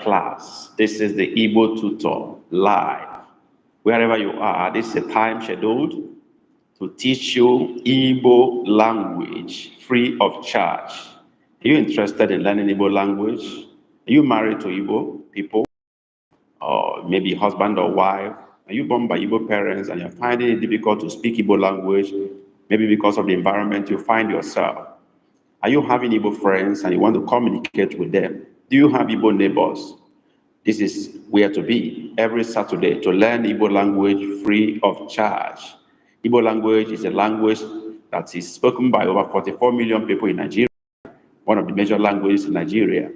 class. This is the Igbo tutor live. Wherever you are, this is a time scheduled to teach you Igbo language free of charge. Are you interested in learning Igbo language? Are you married to Igbo people? Or maybe husband or wife? Are you born by Igbo parents and you're finding it difficult to speak Igbo language? Maybe because of the environment you find yourself. Are you having Igbo friends and you want to communicate with them? Do you have Igbo neighbors? This is where to be every Saturday to learn Igbo language free of charge. Igbo language is a language that is spoken by over 44 million people in Nigeria, one of the major languages in Nigeria,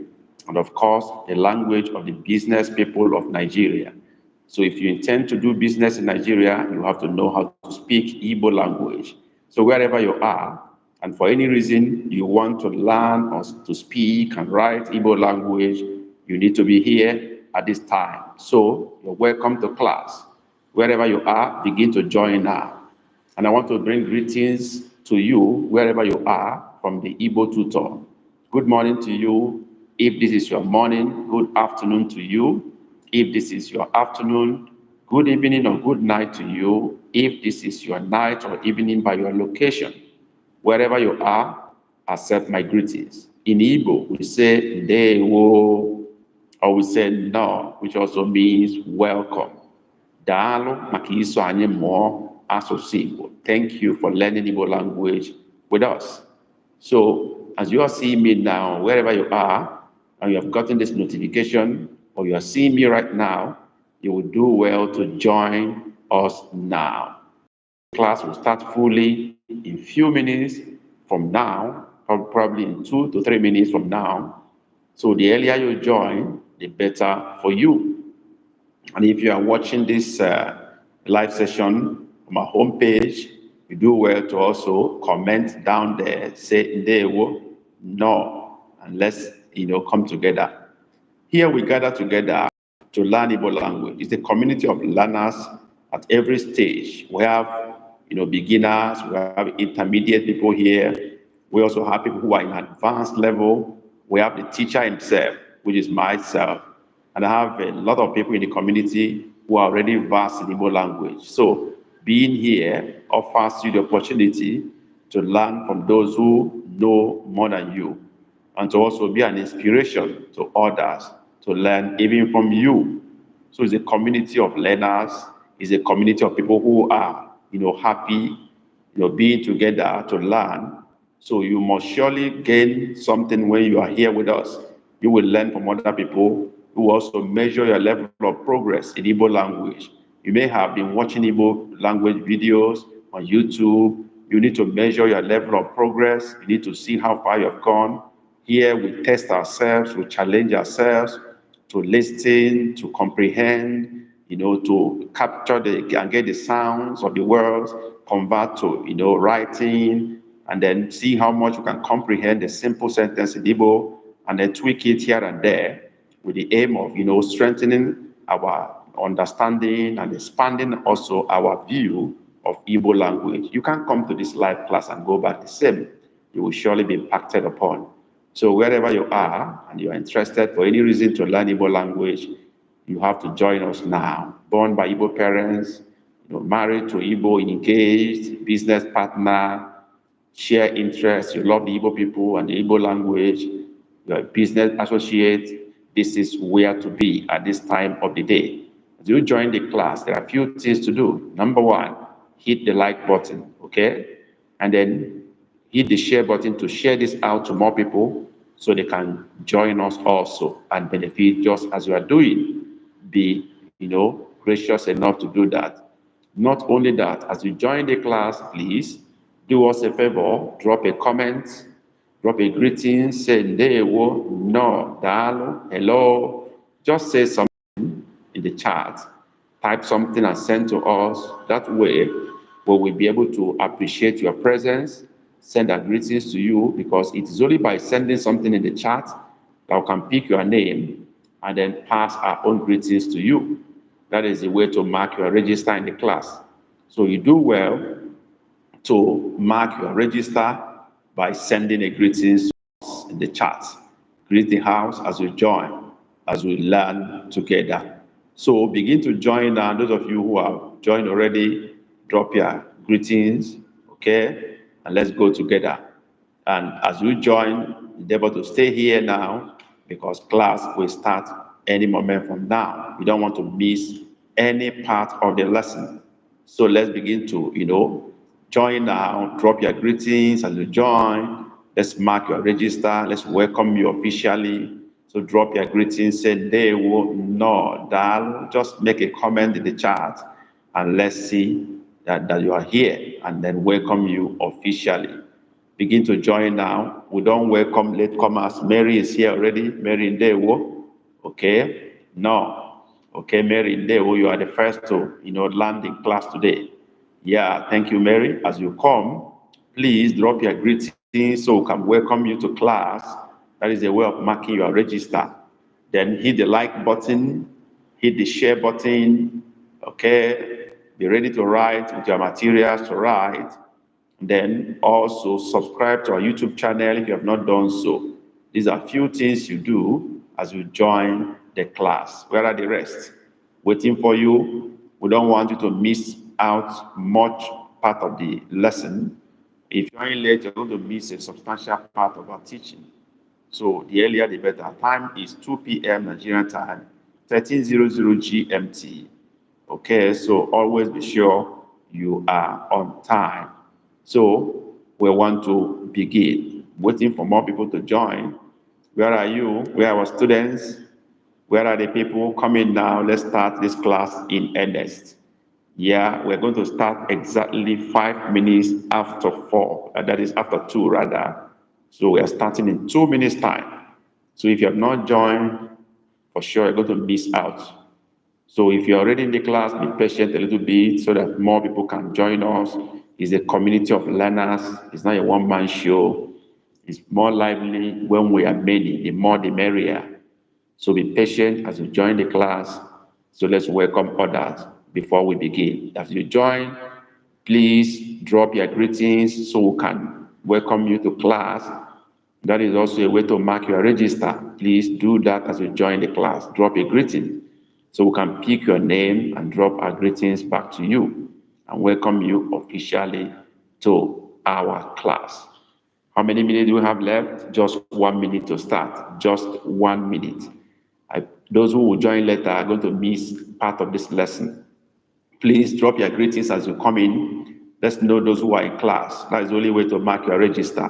and of course, the language of the business people of Nigeria. So if you intend to do business in Nigeria, you have to know how to speak Igbo language. So wherever you are, and for any reason you want to learn or to speak and write Igbo language, you need to be here at this time. So you're welcome to class. Wherever you are, begin to join now. And I want to bring greetings to you wherever you are from the Igbo tutor. Good morning to you. If this is your morning, good afternoon to you. If this is your afternoon, good evening or good night to you. If this is your night or evening by your location, wherever you are, accept my greetings. In Igbo, we say ndewo, or we say no, which also means welcome. Daalụ maka iso anyị mụọ asụsụ Igbo. Thank you for learning Igbo language with us. So, as you are seeing me now, wherever you are, and you have gotten this notification, or you are seeing me right now, you will do well to join us now. Class will start fully in few minutes from now, probably in 2 to 3 minutes from now. So the earlier you join, the better for you. And if you are watching this live session on my homepage, you do well to also comment down there, say ndewo, no, and let's come together. Here we gather together to learn Igbo language. It's a community of learners at every stage. We have beginners, we have intermediate people here. We also have people who are in advanced level. We have the teacher himself, which is myself. And I have a lot of people in the community who are already versed in Igbo language. So being here offers you the opportunity to learn from those who know more than you, and to also be an inspiration to others to learn even from you. So it's a community of learners. It's a community of people who are happy, being together to learn. So you must surely gain something when you are here with us. You will learn from other people who also measure your level of progress in Igbo language. You may have been watching Igbo language videos on YouTube. You need to measure your level of progress. You need to see how far you have gone. Here we test ourselves, we challenge ourselves to listen, to comprehend, to capture and get the sounds of the words, convert to, writing, and then see how much you can comprehend a simple sentence in Igbo, and then tweak it here and there with the aim of, strengthening our understanding and expanding also our view of Igbo language. You can't come to this live class and go back the same. You will surely be impacted upon. So wherever you are and you are interested for any reason to learn Igbo language, you have to join us now. Born by Igbo parents, married to Igbo, engaged, business partner, share interests, you love the Igbo people and the Igbo language, you're a business associate, this is where to be at this time of the day. As you join the class, there are a few things to do. Number one, hit the like button, okay? And then hit the share button to share this out to more people so they can join us also and benefit just as you are doing. Be, gracious enough to do that. Not only that, as you join the class, please do us a favor, drop a comment, drop a greeting, say ndewo, no, daalụ, hello. Just say something in the chat. Type something and send to us. That way, we will be able to appreciate your presence, send our greetings to you, because it is only by sending something in the chat that we can pick your name and then pass our own greetings to you. That is the way to mark your register in the class. So you do well to mark your register by sending a greetings in the chat. Greet the house as you join. as we learn together. So begin to join now. Those of you who have joined already, drop your greetings, okay? And let's go together. And as you join, you're able to stay here now because class will start any moment from now. You don't want to miss any part of the lesson. So let's begin to, join now, drop your greetings as you join. Let's mark your register. Let's welcome you officially. So drop your greetings, say they will no, dal. Just make a comment in the chat and let's see that you are here and then welcome you officially. Begin to join now. We don't welcome latecomers. Mary is here already. Mary Ndewo. Okay? No. Okay, Mary Ndewo, you are the first to, land in class today. Yeah, thank you, Mary. As you come, please drop your greetings so we can welcome you to class. That is a way of marking your register. Then hit the like button, hit the share button. Okay? Be ready to write with your materials to write. Then also subscribe to our YouTube channel if you have not done so. These are few things you do as you join the class. Where are the rest? Waiting for you. We don't want you to miss out much part of the lesson. If you join late, you're going to miss a substantial part of our teaching. So the earlier the better. Time is 2 p.m. Nigerian time, 1300 GMT. Okay, so always be sure you are on time. So we want to begin. Waiting for more people to join. Where are you? Where are our students? Where are the people coming now? Let's start this class in earnest. Yeah, we're going to start exactly 5 minutes after 4. That is after 2 rather. So we are starting in 2 minutes time. So if you have not joined, for sure you're going to miss out. So if you're already in the class, be patient a little bit so that more people can join us. It's a community of learners. It's not a one-man show. It's more lively when we are many. The more, the merrier. So be patient as you join the class. So let's welcome others before we begin. As you join, please drop your greetings so we can welcome you to class. That is also a way to mark your register. Please do that as you join the class. Drop a greeting so we can pick your name and drop our greetings back to you and welcome you officially to our class. How many minutes do we have left? Just 1 minute to start. Just 1 minute. Those who will join later are going to miss part of this lesson. Please drop your greetings as you come in. Let's know those who are in class. That is the only way to mark your register.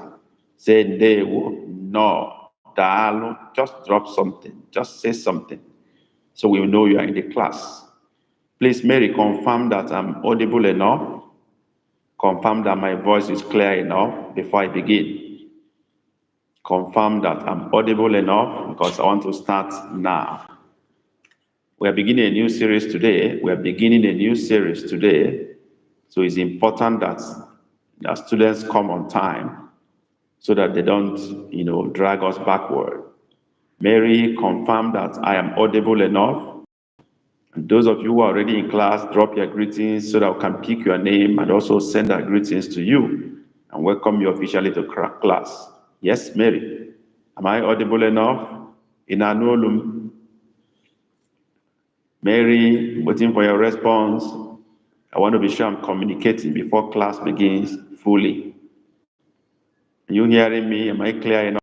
Say they will no, dalo. Just drop something. Just say something. So we will know you are in the class. Please, Mary, confirm that I'm audible enough. Confirm that my voice is clear enough before I begin. Confirm that I'm audible enough because I want to start now. We are beginning a new series today. So it's important that our students come on time so that they don't, drag us backward. Mary, confirm that I am audible enough. And those of you who are already in class, drop your greetings so that we can pick your name and also send our greetings to you and welcome you officially to class. Yes, Mary. Am I audible enough? Inanolum. Mary, waiting for your response. I want to be sure I'm communicating before class begins fully. Are you hearing me? Am I clear enough?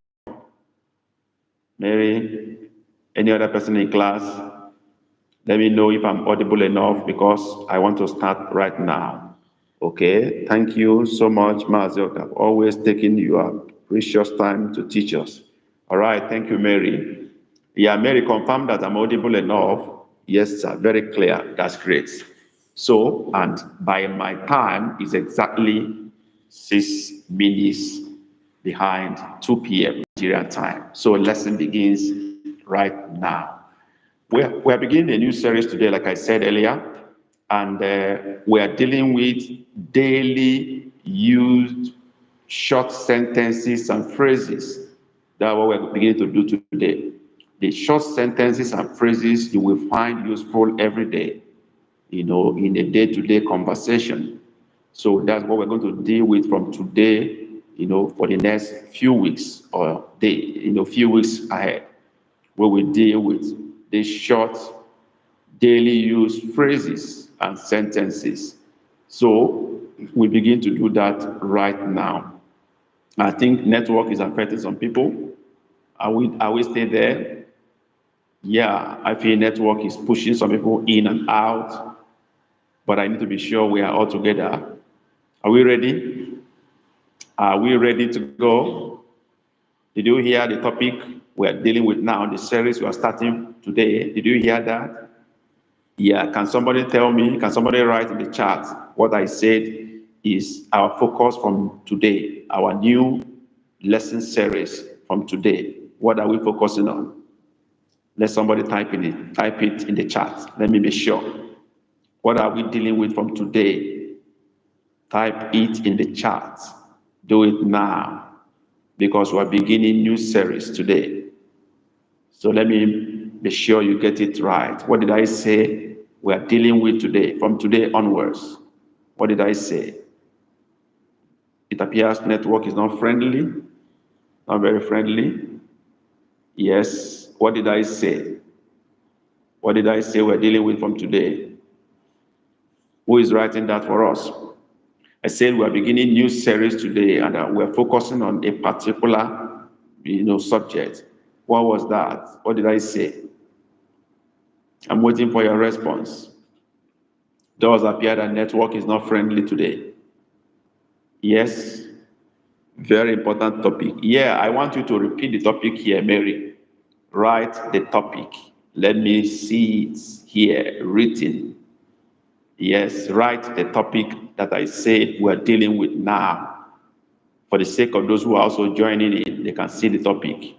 Mary, any other person in class? Let me know if I'm audible enough because I want to start right now. Okay, thank you so much, Mazok. I've always taken your precious time to teach us. All right, thank you, Mary. Yeah, Mary, confirm that I'm audible enough. Yes, sir, very clear. That's great. So, and by my time is exactly 6 minutes behind 2 p.m. Nigerian time. So lesson begins right now. We're beginning a new series today, like I said earlier, and we are dealing with daily used short sentences and phrases. That's what we're beginning to do today. The short sentences and phrases you will find useful every day, in a day-to-day conversation. So that's what we're going to deal with from today, for the next few weeks or few weeks ahead. where we deal with the short daily use phrases and sentences. So we begin to do that right now. I think network is affecting some people. Are we still there? Yeah, I feel network is pushing some people in and out, but I need to be sure we are all together. Are we ready? Are we ready to go? Did you hear the topic we are dealing with now, the series we are starting today? Did you hear that? Yeah, can somebody tell me, can somebody write in the chat what I said is our focus from today, our new lesson series from today? What are we focusing on? Let somebody type it in the chat. Let me be sure. What are we dealing with from today? Type it in the chat. Do it now because we're beginning new series today. So let me be sure you get it right. What did I say we are dealing with today, from today onwards? What did I say? It appears network is not friendly, not very friendly. Yes. What did I say? What did I say we're dealing with from today? Who is writing that for us? I said we're beginning new series today, and we're focusing on a particular, subject. What was that? What did I say? I'm waiting for your response. Does appear that network is not friendly today. Yes, very important topic. Yeah, I want you to repeat the topic here, Mary. Write the topic. Let me see it here written. Yes, write the topic that I said we're dealing with now. For the sake of those who are also joining in, they can see the topic.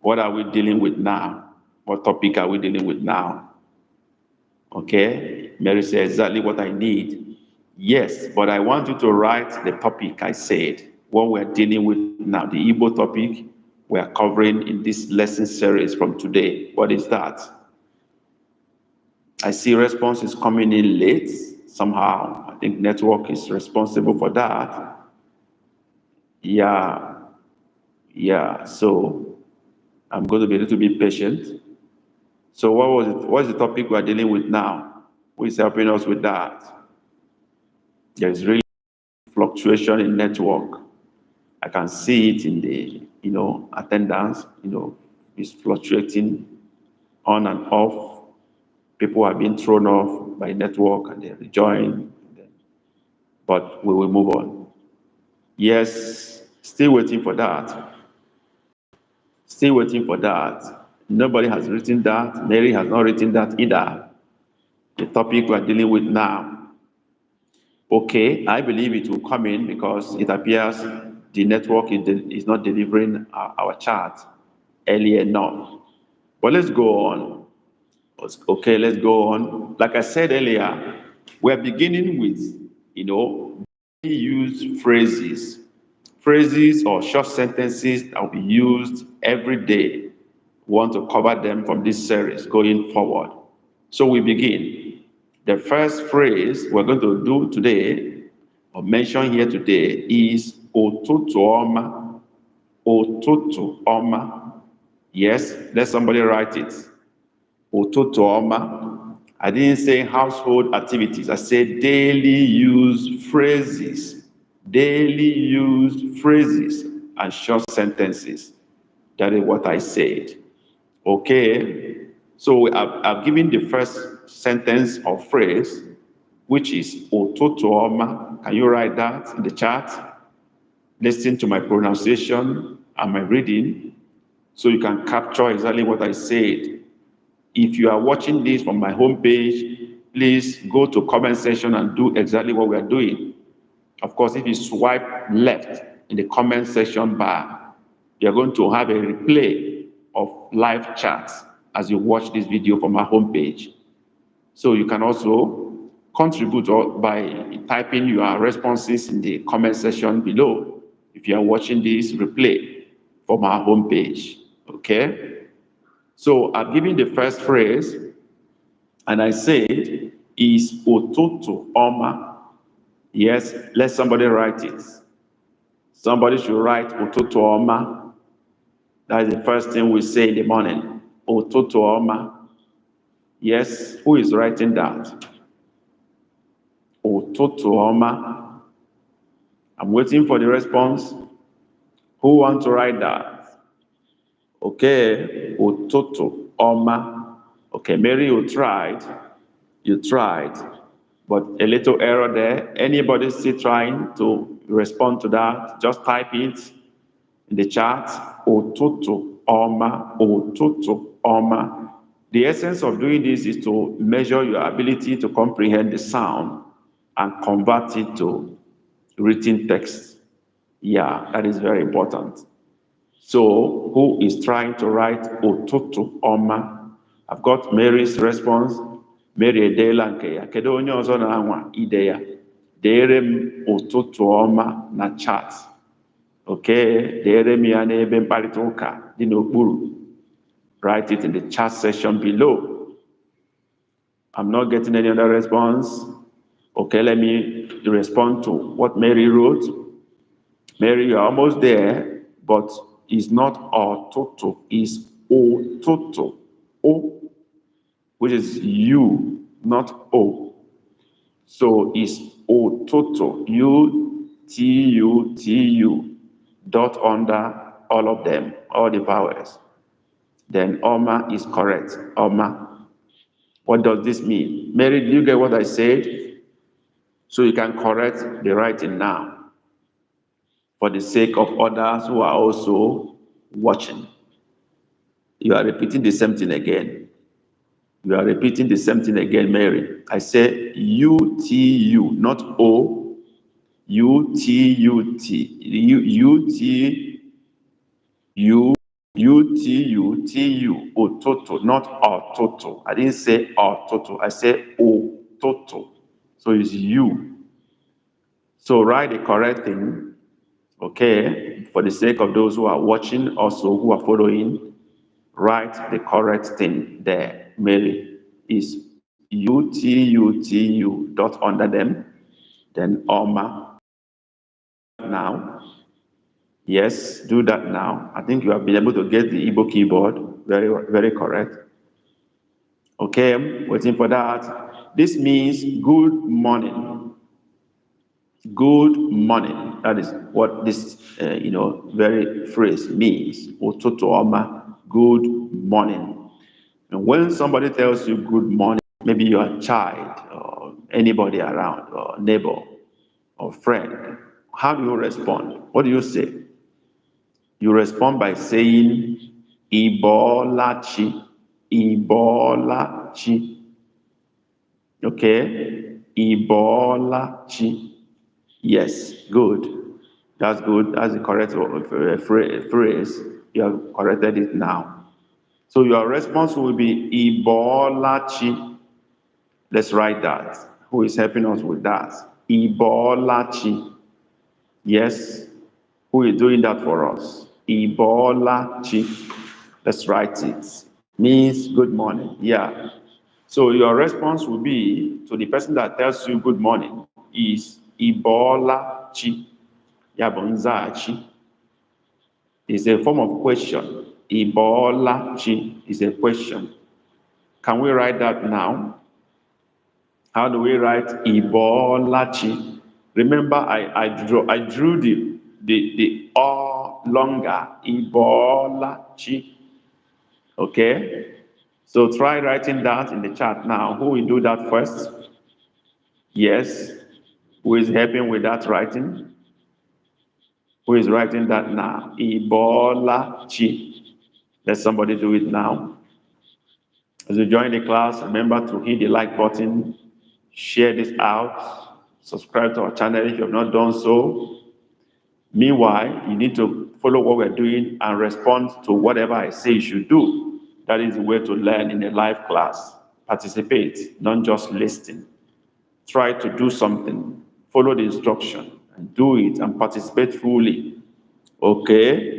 What are we dealing with now? What topic are we dealing with now? Okay, Mary said exactly what I need. Yes, but I want you to write the topic I said, what we're dealing with now, the Igbo topic we are covering in this lesson series from today. What is that? I see response is coming in late somehow. I think network is responsible for that. Yeah. So I'm going to be a little bit patient. So what was it? What's the topic we're dealing with now? Who is helping us with that? There's really fluctuation in network. I can see it in the, attendance, it's fluctuating on and off. People are being thrown off by network and they rejoin, but we will move on. Yes, still waiting for that. Still waiting for that. Nobody has written that. Mary has not written that either. The topic we're dealing with now. Okay, I believe it will come in because it appears the network is not delivering our chart early enough. But let's go on. Okay, let's go on. Like I said earlier, we're beginning with, use phrases or short sentences that will be used every day. We want to cover them from this series going forward. So we begin. The first phrase we're going to do today, or mention here today, is Otutu Oma. Otutu Oma. Yes, let somebody write it. Otutu Oma. I didn't say household activities. I said daily use phrases. Daily use phrases and short sentences. That is what I said. Okay. So I've given the first sentence or phrase, which is Otutu Oma. Can you write that in the chat? Listen to my pronunciation and my reading so you can capture exactly what I said. If you are watching this from my homepage, please go to comment section and do exactly what we are doing. Of course, if you swipe left in the comment section bar, you're going to have a replay of live chats as you watch this video from our homepage. So you can also contribute by typing your responses in the comment section below if you are watching this replay from our homepage. Okay? So I've given the first phrase, and I said, is Otutu Oma. Yes, let somebody write it. Somebody should write Otutu Oma. That is the first thing we say in the morning. Ụtụtụ ọma. Yes, who is writing that? Ụtụtụ ọma. I'm waiting for the response. Who wants to write that? Okay, ụtụtụ ọma. Okay, Mary, you tried. You tried. But a little error there. Anybody still trying to respond to that? Just type it in the chat. Ụtụtụ ọma. Ụtụtụ ọma. The essence of doing this is to measure your ability to comprehend the sound and convert it to written text. Yeah, that is very important. So, who is trying to write ụtụtụ ọma? I've got Mary's response. Mary edeela nke ya. Kedu onye ọzọ na-anwa ide ya? Deere m ụtụtụ ọma na chat. Okay, deere m ya n'ebe mkparịta ụka dị n'okpuru. Write it in the chat section below. I'm not getting any other response. Okay, let me respond to what Mary wrote. Mary, you're almost there, but it's not ọtụtụ, it's ụtụtụ. O, which is you, not O. So it's ụtụtụ, U-T-U-T-U, dot under all of them, all the vowels. Then Oma is correct. Oma. What does this mean? Mary, do you get what I said? So you can correct the writing now for the sake of others who are also watching. You are repeating the same thing again. You are repeating the same thing again, Mary. I say U-T-U, not O. U-T-U-T. U-T-U. U-T-U-T-U, Ototo, not Ototo. I didn't say Ototo, I said Ototo. So it's you. So write the correct thing, okay? For the sake of those who are watching, also who are following, write the correct thing there. Mary is U-T-U-T-U, dot under them, then Oma. Now. Yes, do that now. I think you have been able to get the Igbo keyboard. Very, very correct. Okay, I'm waiting for that. This means good morning. Good morning. That is what this, very phrase means. Ụtụtụ ọma, good morning. And when somebody tells you good morning, maybe you're a child or anybody around or neighbor or friend, how do you respond? What do you say? You respond by saying, Ibolachi, Ibolachi. Okay? Ibolachi. Yes, good. That's good. That's the correct phrase. You have corrected it now. So your response will be Ibolachi. Let's write that. Who is helping us with that? Ibolachi. Yes. Who is doing that for us? Ibolachi. Let's write it. Means good morning. Yeah. So your response will be to the person that tells you good morning is Ibolachi. Yabonzachi. It's a form of question. Ibolachi is a question. Can we write that now? How do we write Ibolachi? Remember, I drew the O longer. Ibolachi. Okay? So try writing that in the chat now. Who will do that first? Yes. Who is helping with that writing? Who is writing that now? Ibolachi. Let somebody do it now. As you join the class, remember to hit the like button, share this out, subscribe to our channel if you have not done so. Meanwhile, you need to follow what we're doing and respond to whatever I say you should do. That is the way to learn in a live class. Participate, not just listen. Try to do something. Follow the instruction and do it and participate fully. Okay?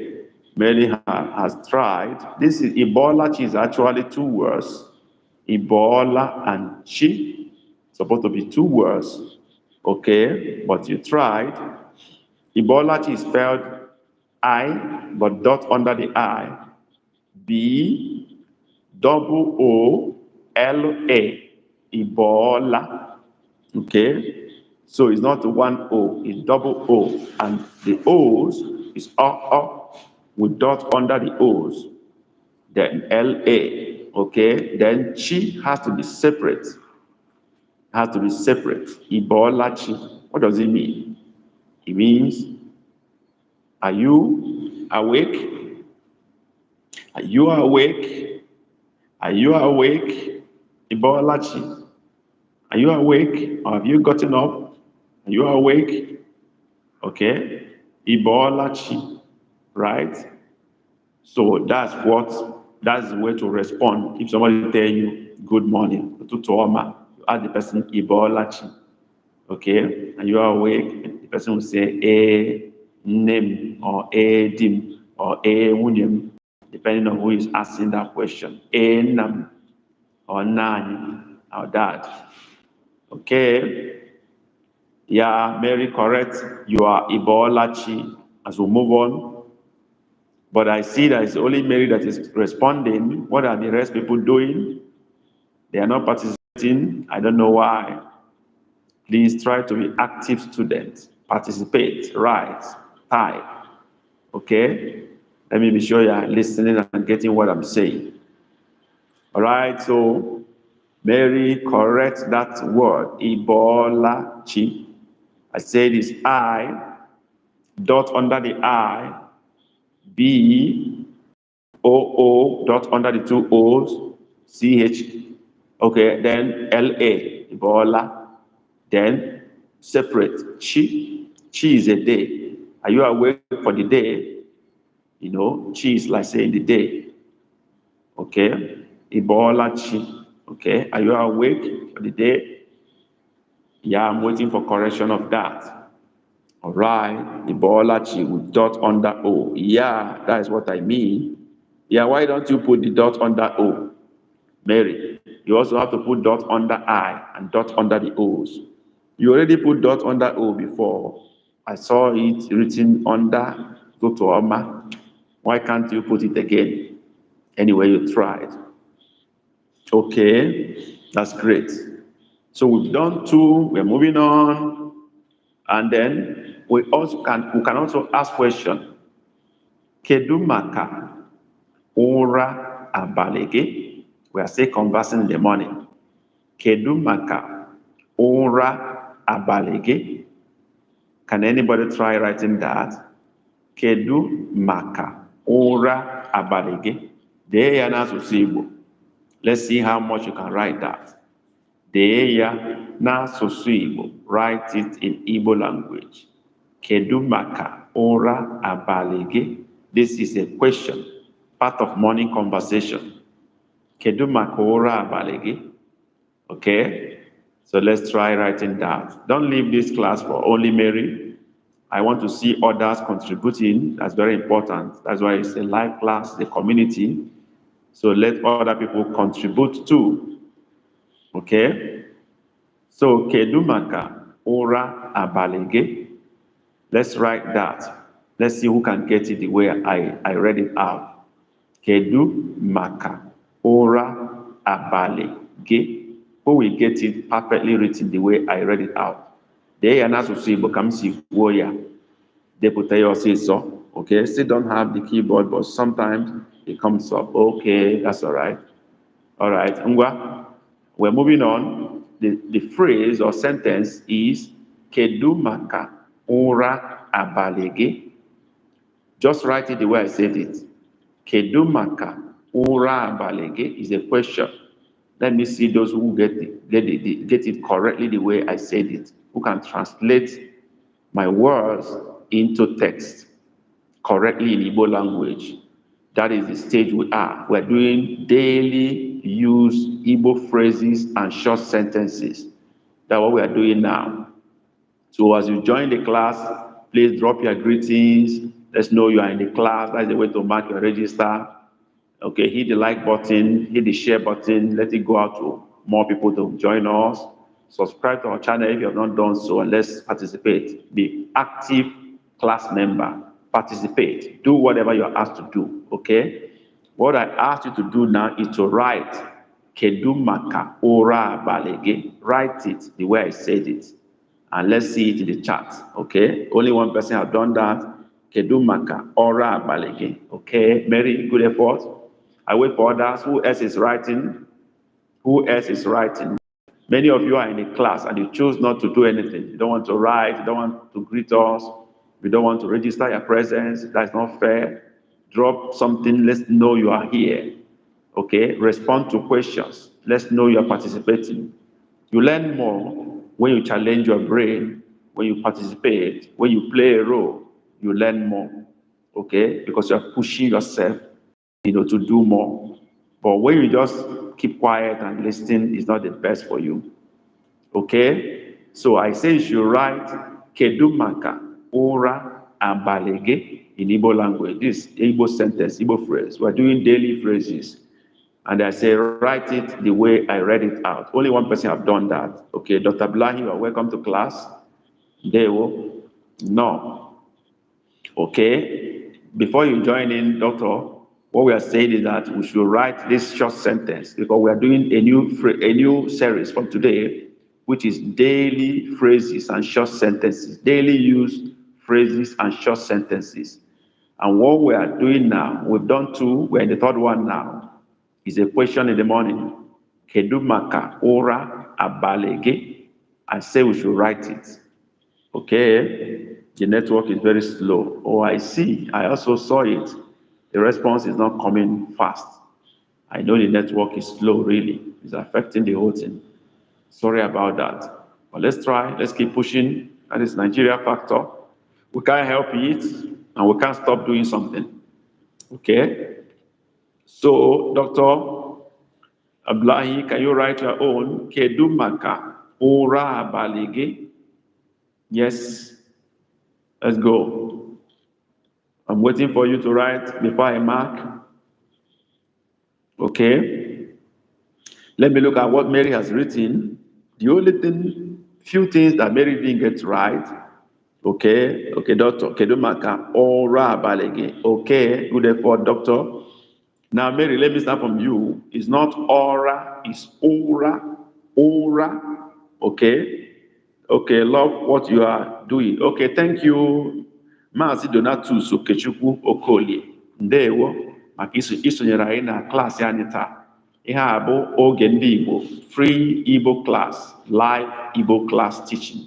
Mary has tried. This is Ebola. Chi is actually two words. Ebola and Chi. Supposed to be two words. Okay? But you tried. Ebola is spelled I, but dot under the I. B, double O L A, Ebola. Okay, so it's not one O, it's double O, and the O's is up with dot under the O's. Then L A. Okay, then chi has to be separate. Has to be separate. Ebola chi. What does it mean? It means, are you awake? Are you awake? Are you awake? Ebola chi. Are you awake? Or have you gotten up? Are you awake? Okay. Ebola chi. Right? So that's the way to respond. If somebody tell you good morning, you ask the person Ebola chi. Okay. And you are awake, the person will say a name or a dim or a wunyem, depending on who is asking that question. A nam or nine or that. Okay. Yeah, Mary, correct. You are Ebola chi. As we move on. But I see that it's only Mary that is responding. What are the rest people doing? They are not participating. I don't know why. Please try to be active students. Participate, write, type. Okay? Let me be sure you are listening and getting what I'm saying. All right, so Mary, correct that word. Ebola chi. I said it's I, dot under the I, B, O, dot under the two O's, CH. Okay, then LA, Ebola. Then separate. Chi. Chi is a day. Are you awake for the day? You know, chi is like saying the day. Okay. Ebola chi. Okay. Are you awake for the day? Yeah, I'm waiting for correction of that. All right. Ebola chi with dot under O. Yeah, that is what I mean. Yeah, why don't you put the dot under O? Mary, you also have to put dot under I and dot under the O's. You already put dot under O before. I saw it written under Dr. Why can't you put it again? Anyway, you tried. Okay, that's great. So we've done two, we're moving on. And then we can also ask question. Kedu maka ura abalege? We are still conversing in the morning. Kedu maka ura abalege? Can anybody try writing that? Kedu maka ura abalege? Dee ya n'asụsụ Igbo. Let's see how much you can write that. Dee ya n'asụsụ Igbo. Write it in Igbo language. Kedu maka ura abalege? This is a question, part of morning conversation. Kedu maka ura abalege? Okay, so let's try writing that. Don't leave this class for only Mary. I want to see others contributing. That's very important. That's why it's a live class, the community. So let other people contribute too. Okay? So, kedu maka ura abalege? Let's write that. Let's see who can get it the way I read it out. Kedu maka ura abalege? Who will get it perfectly written the way I read it out? Dee ya n'asụsụ Igbo ka m si kwuo ya. Depụta ya ọsịsọ. Okay, still don't have the keyboard, but sometimes it comes up. Okay, that's all right. All right, ngwa. We're moving on. The phrase or sentence is Kedu maka ura abalege? Just write it the way I said it. Kedu maka ura abalege is a question. Let me see those who get it correctly the way I said it, who can translate my words into text correctly in Igbo language. That is the stage we are. We're doing daily use Igbo phrases and short sentences. That's what we are doing now. So as you join the class, please drop your greetings. Let's know you are in the class. That's the way to mark your register. Okay, hit the like button, hit the share button, let it go out to more people to join us. Subscribe to our channel if you have not done so, and let's participate. Be active class member. Participate. Do whatever you're asked to do, okay? What I ask you to do now is to write kedu maka ora balege. Write it the way I said it. And let's see it in the chat. Okay? Only one person has done that. Kedu maka ora balege. Okay? Mary, good effort. I wait for others. Who else is writing? Who else is writing? Many of you are in a class and you choose not to do anything. You don't want to write. You don't want to greet us. You don't want to register your presence. That's not fair. Drop something. Let's know you are here. Okay? Respond to questions. Let's know you are participating. You learn more when you challenge your brain, when you participate, when you play a role. You learn more. Okay? Because you are pushing yourself, to do more. But when you just keep quiet and listen, it's not the best for you. Okay? So I say you should write Kedumaka, Ora, and Balege in Igbo language. This Igbo sentence, Igbo phrase. We're doing daily phrases. And I say, write it the way I read it out. Only one person have done that. Okay, Dr. Blahi, you are welcome to class. Dewo. No. Okay? Before you join in, Doctor, what we are saying is that we should write this short sentence because we are doing a new series from today, which is daily phrases and short sentences, daily use phrases and short sentences. And what we are doing now, we've done two, we're in the third one now, is a question in the morning. Kedumaka ora abalege. I say we should write it. Okay, the network is very slow. Oh, I see. I also saw it. The response is not coming fast. I know the network is slow, really. It's affecting the whole thing. Sorry about that. But let's try. Let's keep pushing. That is Nigeria factor. We can't help it, and we can't stop doing something. Okay? So, Dr. Ablahi, can you write your own? Kedumaka ora balege. Yes. Let's go. I'm waiting for you to write before I mark. Okay. Let me look at what Mary has written. The only few things that Mary didn't get right. Okay. Okay, Doctor. Kedumaka ora balege. Okay. Good effort, Doctor. Now, Mary, let me start from you. It's not aura, it's ora. Ora. Okay. Okay, love what you are doing. Okay, thank you. Maazị Donatus Okechukwu Okolie. Ndewo maka isonyere anyị na klaasị anyị taa. Ihe a bụ oge ndị Igbo, free Igbo class, live Igbo class teaching,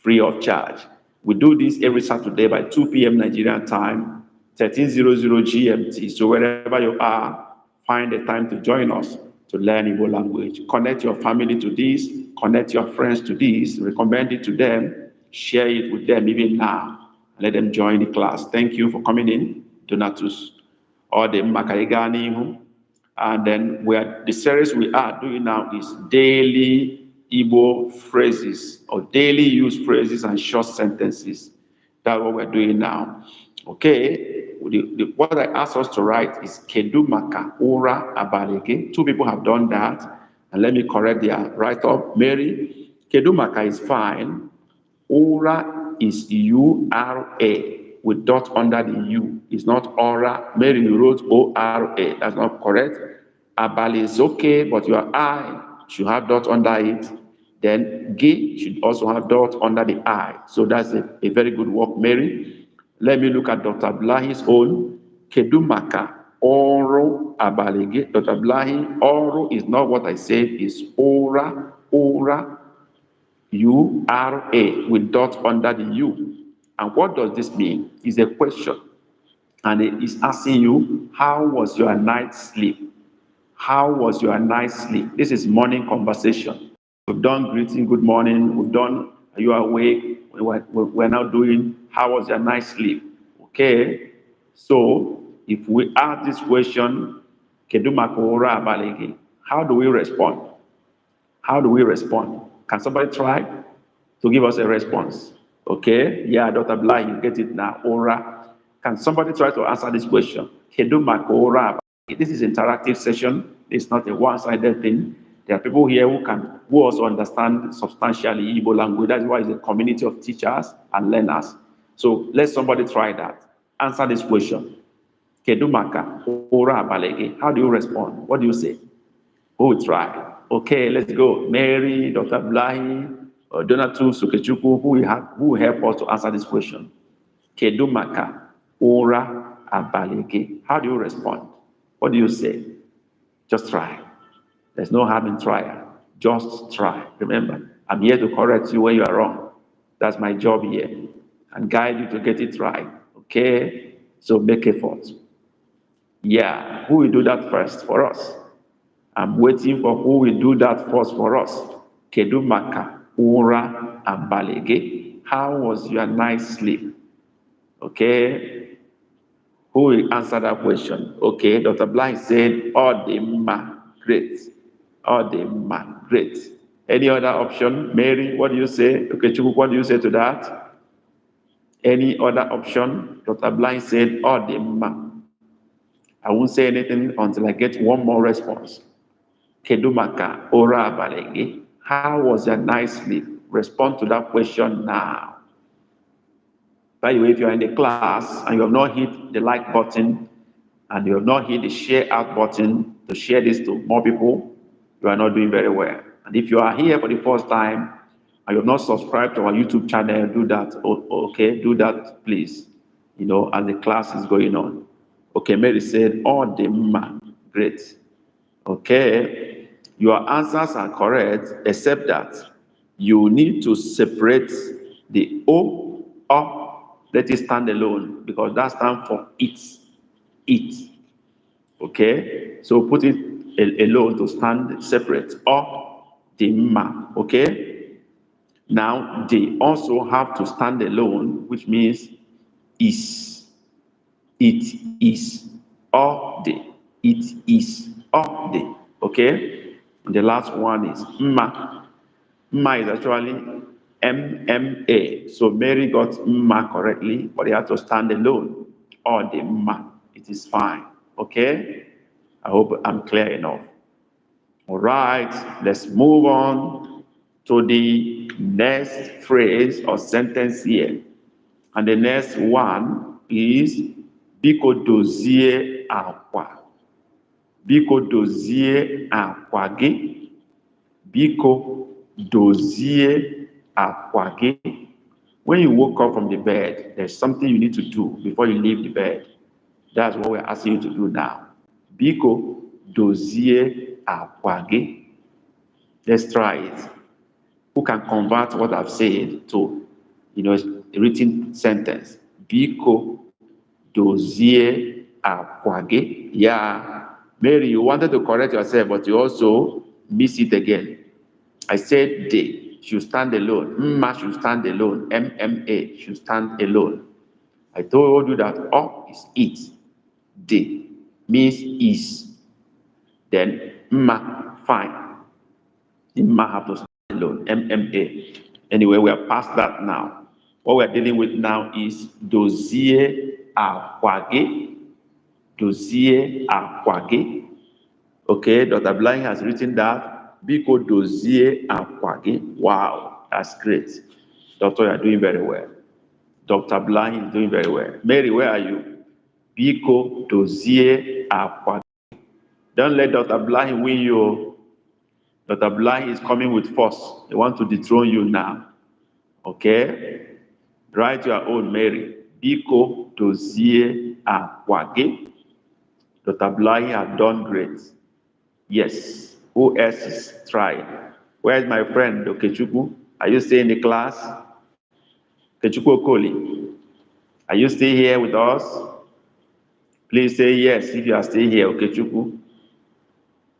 free of charge. We do this every Saturday by 2 p.m. Nigerian time, 1300 GMT. So wherever you are, find the time to join us to learn Igbo language. Connect your family to this, connect your friends to this, recommend it to them, share it with them even now, and let them join the class. Thank you for coming in, Donatus. Or the Makaigani. And then the series we are doing now is daily Igbo phrases or daily use phrases and short sentences. That's what we're doing now. Okay. What I asked us to write is Kedumaka ora abalege. Two people have done that. And let me correct their write-up. Mary, Kedumaka is fine. Ora is U-R-A with dot under the U. It's not aura. Mary, you wrote O-R-A. That's not correct. Abali is okay, but your I should have dot under it. Then G should also have dot under the I. So that's a very good work, Mary. Let me look at Dr. Blahi's own. Kedumaka oro abalege. Dr. Blahi, oro is not what I said. It's ora, ora, U-R-A with dot under the U. And what does this mean? It's a question. And it is asking you, how was your night's sleep? How was your night's sleep? This is morning conversation. We've done greeting, good morning. We've done, are you awake? We're now doing, how was your night's sleep? Okay. So if we ask this question, how do we respond? How do we respond? Can somebody try to give us a response? Okay. Yeah, Dr. Blah, you get it now. Ora. Can somebody try to answer this question? This is an interactive session. It's not a one-sided thing. There are people here who also understand substantially Igbo language. That's why it's a community of teachers and learners. So let somebody try that. Answer this question. Kedumaka, ora balege. How do you respond? What do you say? Who will try? Okay, let's go. Mary, Dr. Blahi, or Donatu Sukechuku, who will help us to answer this question? Kedumaka, ora abalege. How do you respond? What do you say? Just try. There's no harm in trying. Just try. Remember, I'm here to correct you when you are wrong. That's my job here. And guide you to get it right. Okay? So make effort. Yeah, who will do that first for us? I'm waiting for who will do that first for us. Kedumaka, Ura, and Balege. How was your night's sleep? Okay? Who will answer that question? Okay, Dr. Blind said, Odema, great. Odema, great. Any other option? Mary, what do you say? Okay, Chukwu, what do you say to that? Any other option? Dr. Blind said, Odema. I won't say anything until I get one more response. Kedumaka, Ora Balege. How was your night's sleep? Respond to that question now. By the way, if you're in the class and you have not hit the like button and you have not hit the share out button to share this to more people, you are not doing very well. And if you are here for the first time and you have not subscribed to our YouTube channel, do that. Okay, do that, please. As the class is going on. Okay, Mary said, "Oh, the man, great." Okay, your answers are correct, except that you need to separate the O. Let it stand alone because that stands for it. It. Okay? So put it alone to stand separate. The ma. Okay? Now they also have to stand alone, which means is. It is. The. It is. The. Okay? And the last one is ma. Ma is actually MMA. So Mary got ma correctly, but he had to stand alone. The ma. It is fine. Okay? I hope I'm clear enough. All right, let's move on to the next phrase or sentence here. And the next one is Biko dozie akwa. Biko dozie akwa gị. Biko dozie akwa gị. When you woke up from the bed, there's something you need to do before you leave the bed. That's what we're asking you to do now. Biko dozie akwa gị. Let's try it. Who can convert what I've said to, a written sentence? Biko dozie akwa gị. Yeah. Mary, you wanted to correct yourself, but you also miss it again. I said they should stand alone. Mma should stand alone. MMA should stand alone. I told you that is it. They means is. Then mma, fine. Mma have to stand alone. MMA. Anyway, we are past that now. What we are dealing with now is dozie akwa gị. Dozie akwa gị. Okay, Dr. Blind has written that. Biko dozie akwa gị. Wow, that's great. Doctor, you are doing very well. Dr. Blind is doing very well. Mary, where are you? Biko dozie akwa gị. Don't let Dr. Blind win you. Dr. Blind is coming with force. They want to dethrone you now. Okay? Write your own, Mary. Biko dozie akwa gị. Dr. Blind have done great. Yes. Who else is trying? Where is my friend, Okechukwu? Are you still in the class? Okechukwu Okoli. Are you still here with us? Please say yes if you are still here, Okechukwu.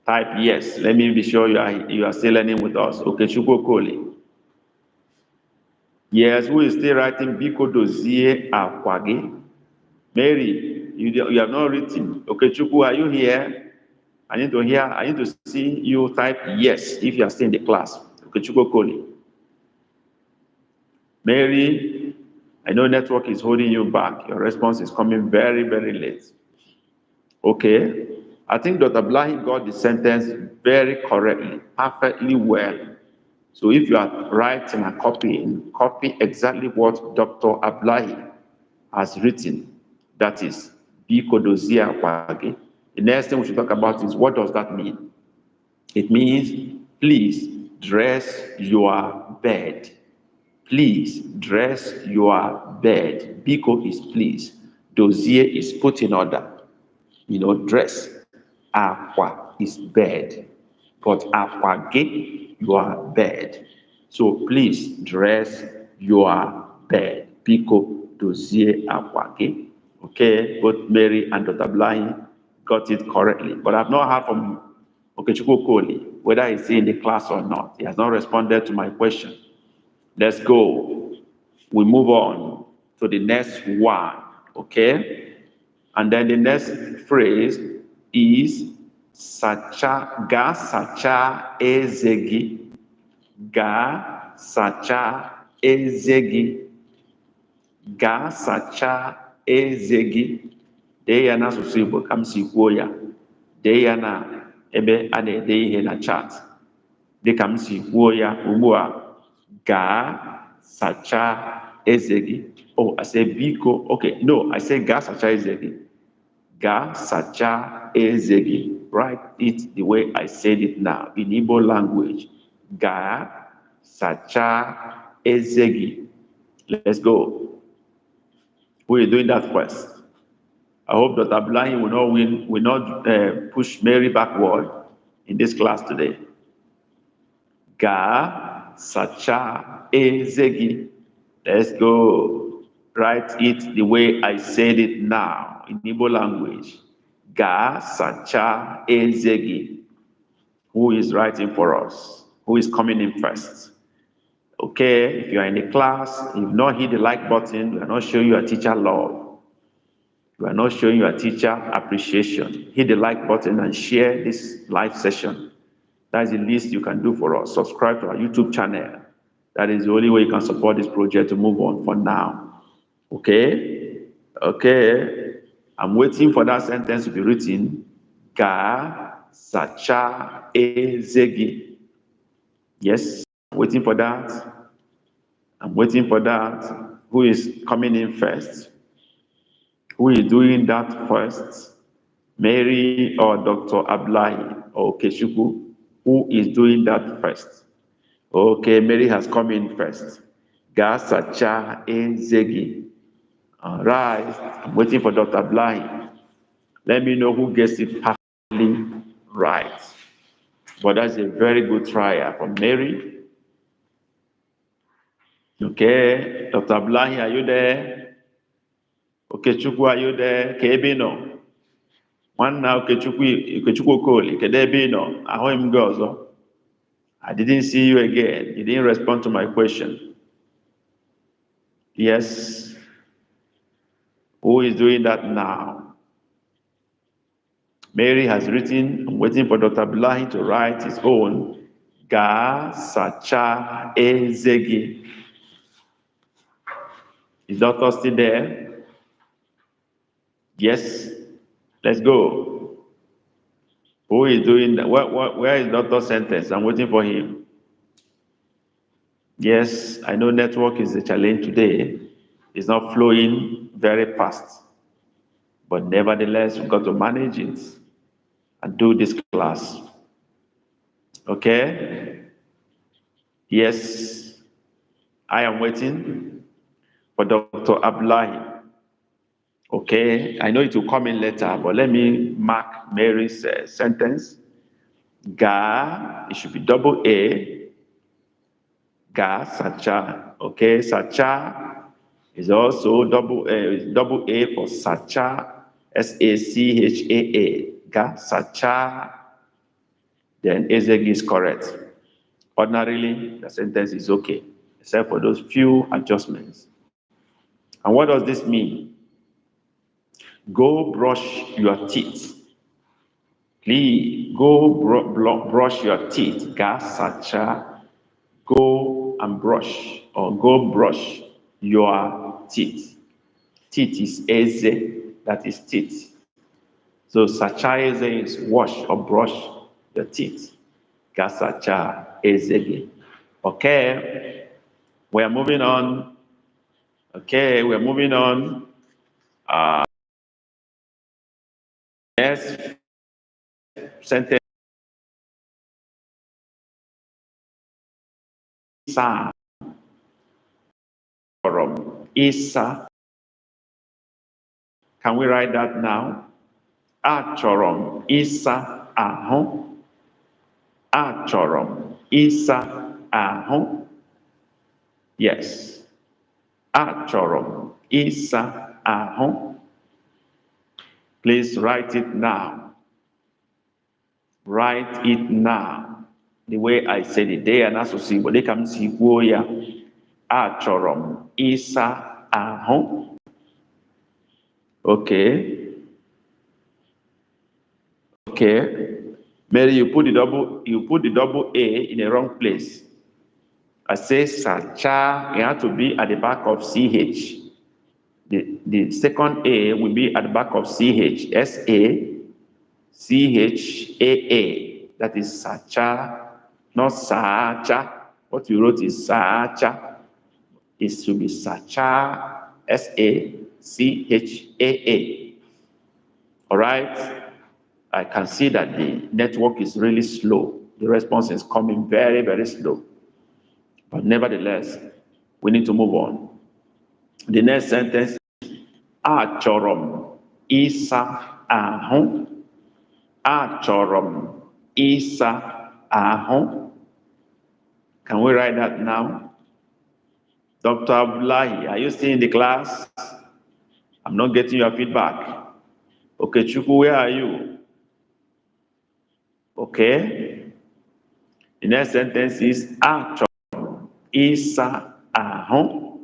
Type yes. Let me be sure you are still learning with us. Okechukwu Okoli. Yes, who is still writing Biko dozie akwa gị? Mary, you have not written. Okechukwu, are you here? I need to see you type yes if you are still in the class. Okechukwu Okoli. Mary, I know network is holding you back. Your response is coming very, very late. Okay. I think Dr. Blahi got the sentence very correctly, perfectly well. So if you are writing and copying, copy exactly what Dr. Ablahi has written. That is, Biko dozie akwa gị. The next thing we should talk about is what does that mean? It means please dress your bed. Please dress your bed. Biko is please. Dozie is put in order. Dress. Aqua is bed. But aqua ge, your bed. So please dress your bed. Biko dozie aqua ge. Okay, both Mary and Dr. Blind got it correctly. But I've not heard from Okechukwu Koli whether he's in the class or not. He has not responded to my question. Let's go. We move on to the next one. Okay? And then the next phrase is sacha, ga sacha ezegi. Ga sacha ezegi. Ga sacha ezegi. Dee ya n'asụsụ Igbo ka m si kwuo ya. Dee ya na ebe a na-ede ihe na chat. Dị ka m si kwuo ya ugbu a. Ga sacha ezegi. Oh, I say biko. Okay, no, I say ga sacha ezegi. Ga sacha ezegi. Write it the way I said it now in Igbo language. Ga sacha ezegi. Let's go. Who is doing that first? I hope Dr. Blahi will not push Mary backward in this class today. Ga sacha ezegi. Let's go. Write it the way I said it now in Igbo language. Ga sacha ezegi. Who is writing for us? Who is coming in first? Okay, if you are in the class, you've not hit the like button, we are not showing you a teacher love. We are not showing you a teacher appreciation. Hit the like button and share this live session. That is the least you can do for us. Subscribe to our YouTube channel. That is the only way you can support this project to move on for now. Okay? Okay. I'm waiting for that sentence to be written. Ga sacha ezegi. Yes, I'm waiting for that. I'm waiting for that. Who is coming in first? Who is doing that first? Mary or Dr. Ablahi or Keshuku? Who is doing that first? Okay, Mary has come in first. Ga sacha ezegi. All right, I'm waiting for Dr. Ablahi. Let me know who gets it perfectly right. But that's a very good trial from Mary. Okay, Dr. Ablahi, are you there? Okechukwu, are you there? Kebino. Nwanna Okechukwu Okoli, Kedebino. Ahoim Gozo. I didn't see you again. You didn't respond to my question. Yes. Who is doing that now? Mary has written, I'm waiting for Dr. Ablahi to write his own. Ga sacha ezegi. Is Doctor still there? Yes. Let's go. Who is doing that? Where is Doctor's sentence? I'm waiting for him. Yes, I know network is a challenge today. It's not flowing very fast. But nevertheless, we've got to manage it and do this class. Okay? Yes, I am waiting for Dr. Ablahi. Okay, I know it will come in later, but let me mark Mary's sentence. Ga, it should be double A. Ga, sacha. Okay, sacha is also double A for sacha. S-A-C-H-A-A. Ga, sacha. Then ezegi is correct. Ordinarily, the sentence is okay, except for those few adjustments. And what does this mean? Go brush your teeth. Please go brush your teeth. Ga sacha. Go and brush or go brush your teeth. Teeth is eze, that is teeth. So sacha eze is wash or brush your teeth. Ga sacha ezegi. Okay, we are moving on. Okay, we are moving on. Next sentence. Isa. Isa. Can we write that now? Achorom isa ahụ. Achorom isa ahụ. Yes. Achorom isa ahụ. Please write it now. Write it now. The way I said it. They are not so simple. They come see ya. Achorom isa ahụ. Okay. Okay. Mary, you put the double A in the wrong place. I say sacha, it has to be at the back of CH. The second A will be at the back of CH. S-A-C-H-A-A. That is sacha, not sacha. What you wrote is sacha. It should be sacha, S-A-C-H-A-A. All right? I can see that the network is really slow. The response is coming very, very slow. But nevertheless, we need to move on. The next sentence, Achorom isa ahụ. Achorom isa ahụ. Can we write that now? Dr. Abdullahi, are you still in the class? I'm not getting your feedback. Okay, Chukwu, where are you? Okay. The next sentence is Achorom isa ahụ.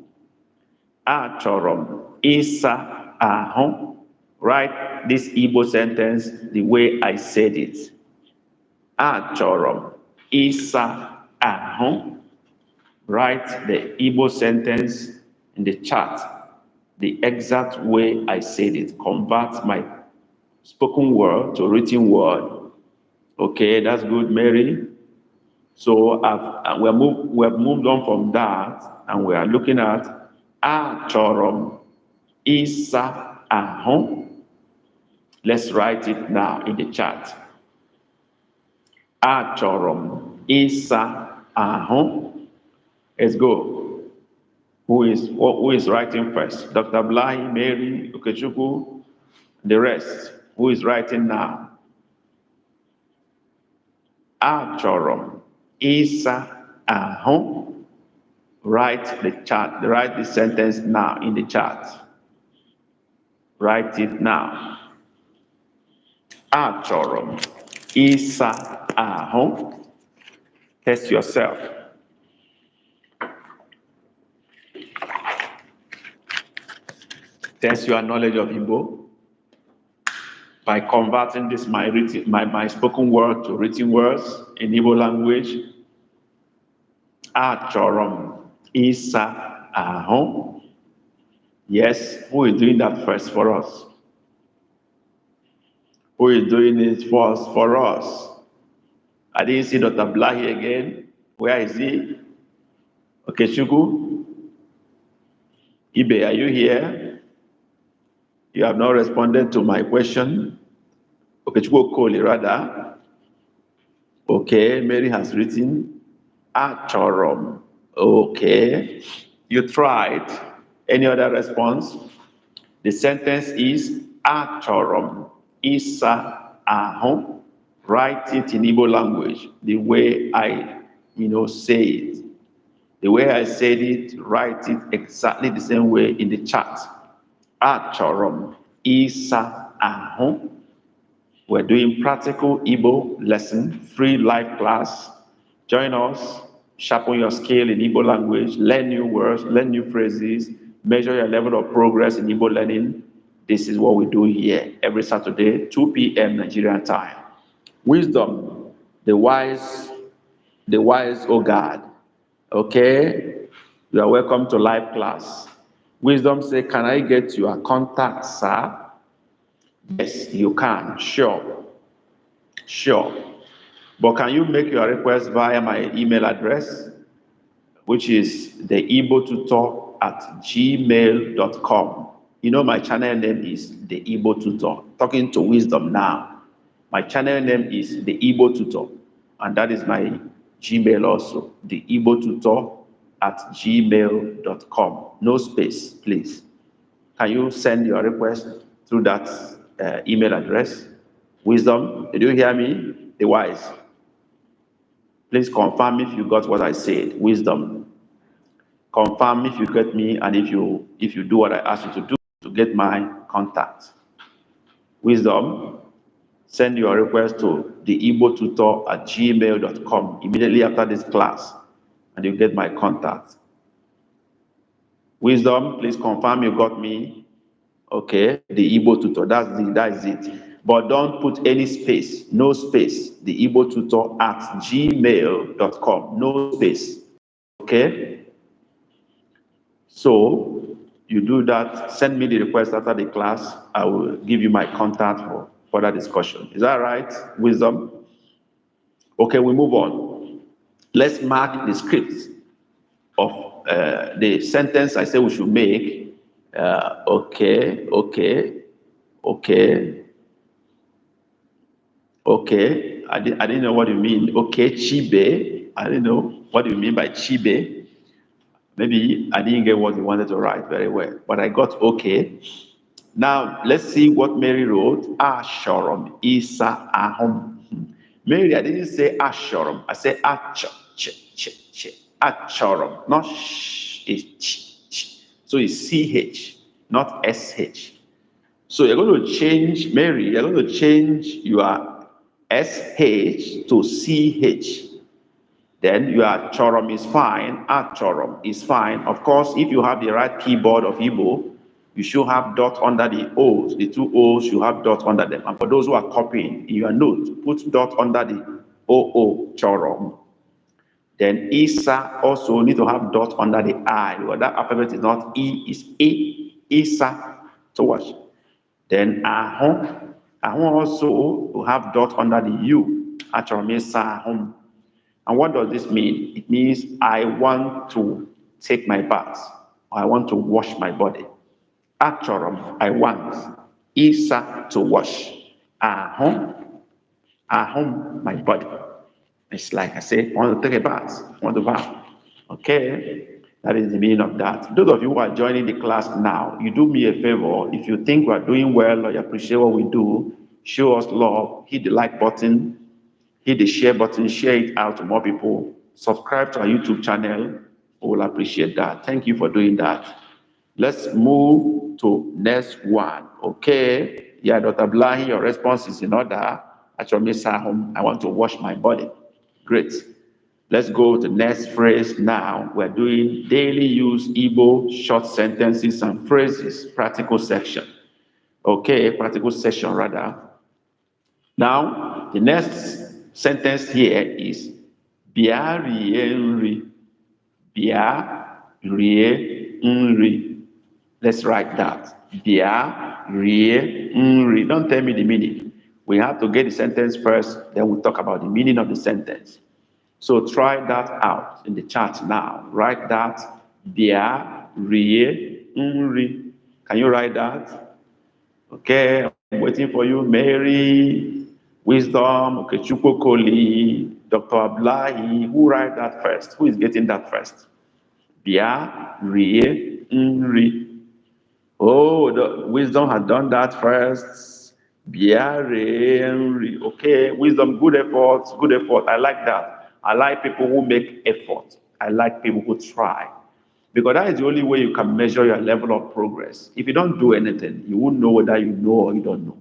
Achorom isa ahụ. Write this Igbo sentence the way I said it. Achorom isa ahụ. Write the Igbo sentence in the chat the exact way I said it. Convert my spoken word to written word. Okay, that's good, Mary. So we have moved on from that, and we are looking at Achorom isa ahụ. Let's write it now in the chat. Achorom isa ahụ. Let's go. Who is writing first? Dr. Blahi, Mary, Okechukwu, the rest. Who is writing now? Achorom isa ahụ. Write the sentence now in the chat. Write it now. Achorom isa ahụ. Test yourself. Test your knowledge of Igbo by converting this my spoken word to written words in Igbo language. Achorom isa ahụ. Yes, who is doing that first for us? Who is doing it first for us? I didn't see Dr. Blahi again. Where is he? Okay, Shugu. Ibe, are you here? You have not responded to my question. Okay, Shugu Koli, rather. Okay, Mary has written Achorom. Okay, you tried. Any other response? The sentence is Achorom isa ahụ. Write it in Igbo language the way I say it. The way I said it, write it exactly the same way in the chat. Achorom isa ahụ. We're doing practical Igbo lesson, free live class. Join us, sharpen your skill in Igbo language, learn new words, learn new phrases, measure your level of progress in Igbo learning. This is what we do here every Saturday, 2 p.m. Nigerian time. Wisdom, the wise, O God. Okay? You are welcome to live class. Wisdom say, can I get your contact, sir? Yes, you can. Sure. But can you make your request via my email address, which is theibotutor@gmail.com. You know, my channel name is the Igbo Tutor, talking to wisdom now. My channel name is the Igbo Tutor, and that is my Gmail also, the Igbo Tutor at gmail.com. No space, please. Can you send your request through that email address? Wisdom, did you hear me? The wise. Please confirm if you got what I said. Wisdom. Confirm if you get me and if you do what I asked you to do to get my contact. Wisdom, send your request to the Igbo Tutor at gmail.com immediately after this class and you get my contact. Wisdom, please confirm you got me. Okay, the Igbo Tutor, that's it. But don't put any space, no space. The Igbo Tutor at gmail.com, no space. Okay? So you do that, send me the request after the class. I will give you my contact for further discussion. Is that right, Wisdom? Okay, we move on. Let's mark the script of the sentence I say we should make. Okay. I didn't know what you mean. Okay, chibe. I didn't know what you mean by chibe. Maybe I didn't get what you wanted to write very well, but I got okay. Now, let's see what Mary wrote. Ashorom, Isa, Ahom. Mary, I didn't say Ashorom. I said Ach, Achorom. Not sh, it's ch. So it's CH, not SH. So you're going to change, Mary, you're going to change your SH to CH. Then your chorum is fine, chorum is fine. Of course, if you have the right keyboard of Igbo, you should have dot under the O's. The two O's, you have dot under them. And for those who are copying in your note, put dot under the OO chorum. Then Isa also need to have dot under the I, because that alphabet is not E, it's A. Isa. So watch. Then Ahon also will have dot under the U. Actually, Sahom. And what does this mean? It means I want to take my bath, or I want to wash my body. Actually, I want Isa to wash. Ahom, my body. It's like I say, I want to take a bath, I want to bath. Okay, that is the meaning of that. Those of you who are joining the class now, you do me a favor. If you think we are doing well or you appreciate what we do, show us love, hit the like button, hit the share button, share it out to more people, subscribe to our YouTube channel. We will appreciate that. Thank you for doing that. Let's move to next one. Okay. Yeah, Dr. Blahi, your response is in order. Actually, I want to wash my body. Great. Let's go to the next phrase now. We're doing daily use Igbo short sentences and phrases, practical section. Okay, practical section rather. Now, the next sentence here is Bia rie nri. Bia rie nri. Let's write that. Bia rie nri. Don't tell me the meaning. We have to get the sentence first, then we'll talk about the meaning of the sentence. So try that out in the chat now. Write that. Bia rie nri. Can you write that? Okay, I'm waiting for you, Mary, Wisdom, okay, Chukokoli, Dr. Ablahi. Who write that first? Who is getting that first? Bia, Rie, Nri. Oh, the Wisdom has done that first. Bia, Rie, Nri. Okay, Wisdom, good effort, good effort. I like that. I like people who make effort. I like people who try. Because that is the only way you can measure your level of progress. If you don't do anything, you won't know whether you know or you don't know.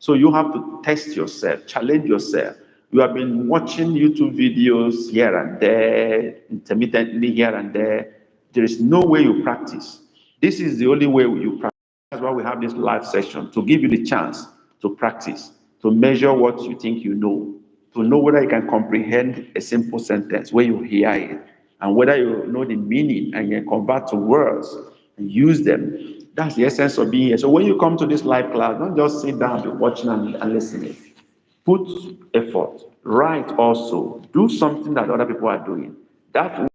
So you have to test yourself, challenge yourself. You have been watching YouTube videos here and there, intermittently here and there. There is no way you practice. This is the only way you practice. That's why we have this live session, to give you the chance to practice, to measure what you think you know, to know whether you can comprehend a simple sentence when you hear it, and whether you know the meaning and you convert to words and use them. That's the essence of being here. So when you come to this live class, don't just sit down, be watching and listening. Put effort. Write also. Do something that other people are doing. That way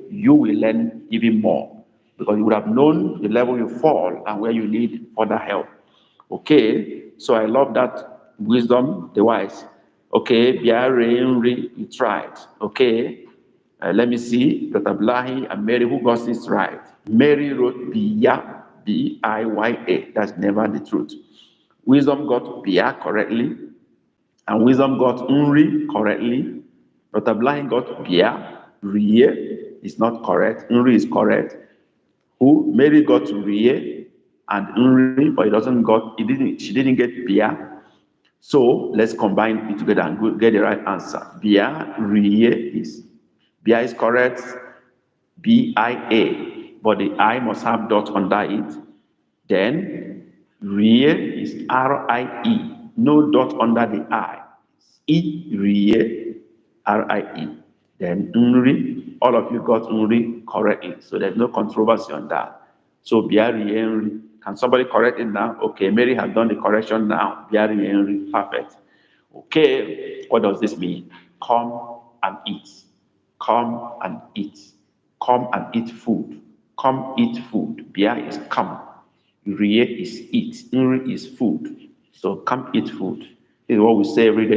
you will learn even more. because you would have known the level you fall and where you need further help. Okay, so I love that wisdom, the wise. Okay, Biare, you tried. Okay, let me see, Dr. Blahi and Mary, who got this right? Mary wrote Biya, B-I-Y-A. That's never the truth. Wisdom got Biya correctly, and Wisdom got Unri correctly. Dr. Blahi got Biya, Rie is not correct. Unri is correct. Who Mary got Rie and Unri, but she didn't get Biya. So let's combine it together and get the right answer. Bia, Rie is correct. B-I-A, but the I must have dot under it. Then Rie is R-I-E, no dot under the I. Rie, R-I-E. Then Nri, all of you got Nri correctly, so there's no controversy on that. So Bia Rie Nri. Can somebody correct it now? Okay, Mary has done the correction now. Bia Rie Nri, perfect. Okay, what does this mean? Come and eat. Come and eat. Come and eat food. Come eat food. Bia is come. Rie is eat. Nri is food. So come eat food. This is what we say every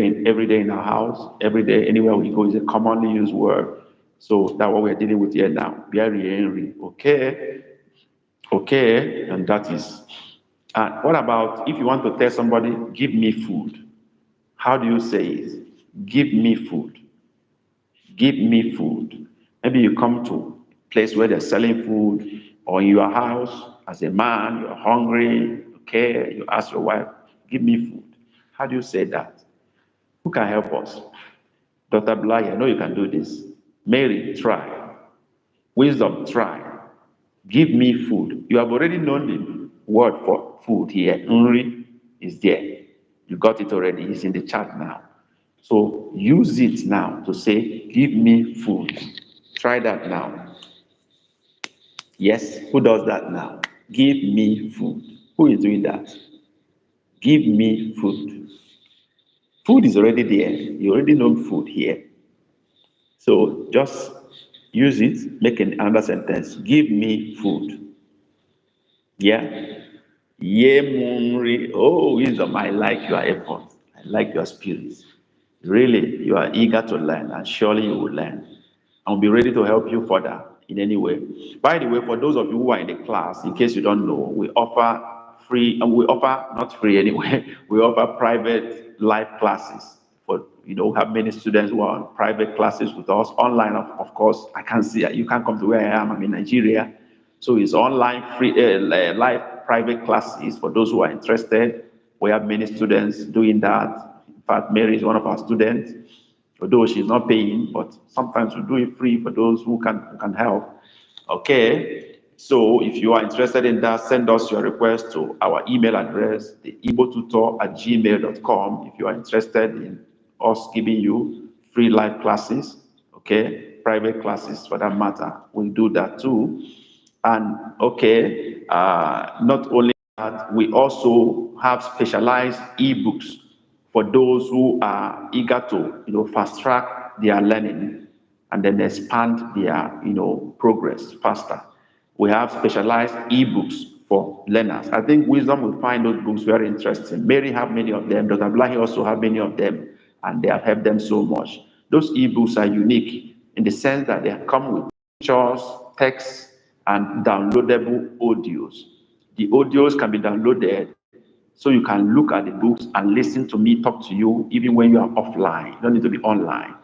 day in our house, every day, anywhere we go, is a commonly used word. So that's what we're dealing with here now. Bia Rie Nri. Okay. Okay. And that is. And what about if you want to tell somebody, give me food? How do you say it? Give me food. Give me food. Maybe you come to a place where they're selling food, or in your house as a man, you're hungry, okay, you ask your wife, give me food. How do you say that? Who can help us? Dr. Bly, I know you can do this. Mary, try. Wisdom, try. Give me food. You have already known the word for food here. Unri is there. You got it already. It's in the chat now. So use it now to say, give me food. Try that now. Yes, who does that now? Give me food. Who is doing that? Give me food. Food is already there. You already know food here. So just use it, make another sentence. Give me food. Yeah? Ye oh, wisdom, I like your effort. I like your spirit. Really, you are eager to learn, and surely you will learn. I'll be ready to help you further in any way. By the way, for those of you who are in the class, in case you don't know, we offer free, and we offer not free anyway, we offer private live classes. For have many students who are on private classes with us online. Of course, I can't see it. You can't come to where I am. I'm in Nigeria. So it's online free live private classes for those who are interested. We have many students doing that. In fact, Mary is one of our students, although she's not paying, but sometimes we do it free for those who can help. Okay, so if you are interested in that, send us your request to our email address, the ibotutor@gmail.com. If you are interested in us giving you free live classes, okay, private classes for that matter, we'll do that too. And okay, not only that, we also have specialized ebooks for those who are eager to fast track their learning and then expand their progress faster. We have specialized ebooks for learners. I think Wisdom will find those books very interesting. Mary have many of them. Dr. Blahi also have many of them, and they have helped them so much. Those ebooks are unique in the sense that they come with pictures, text, and downloadable audios. The audios can be downloaded so you can look at the books and listen to me talk to you even when you are offline. You don't need to be online.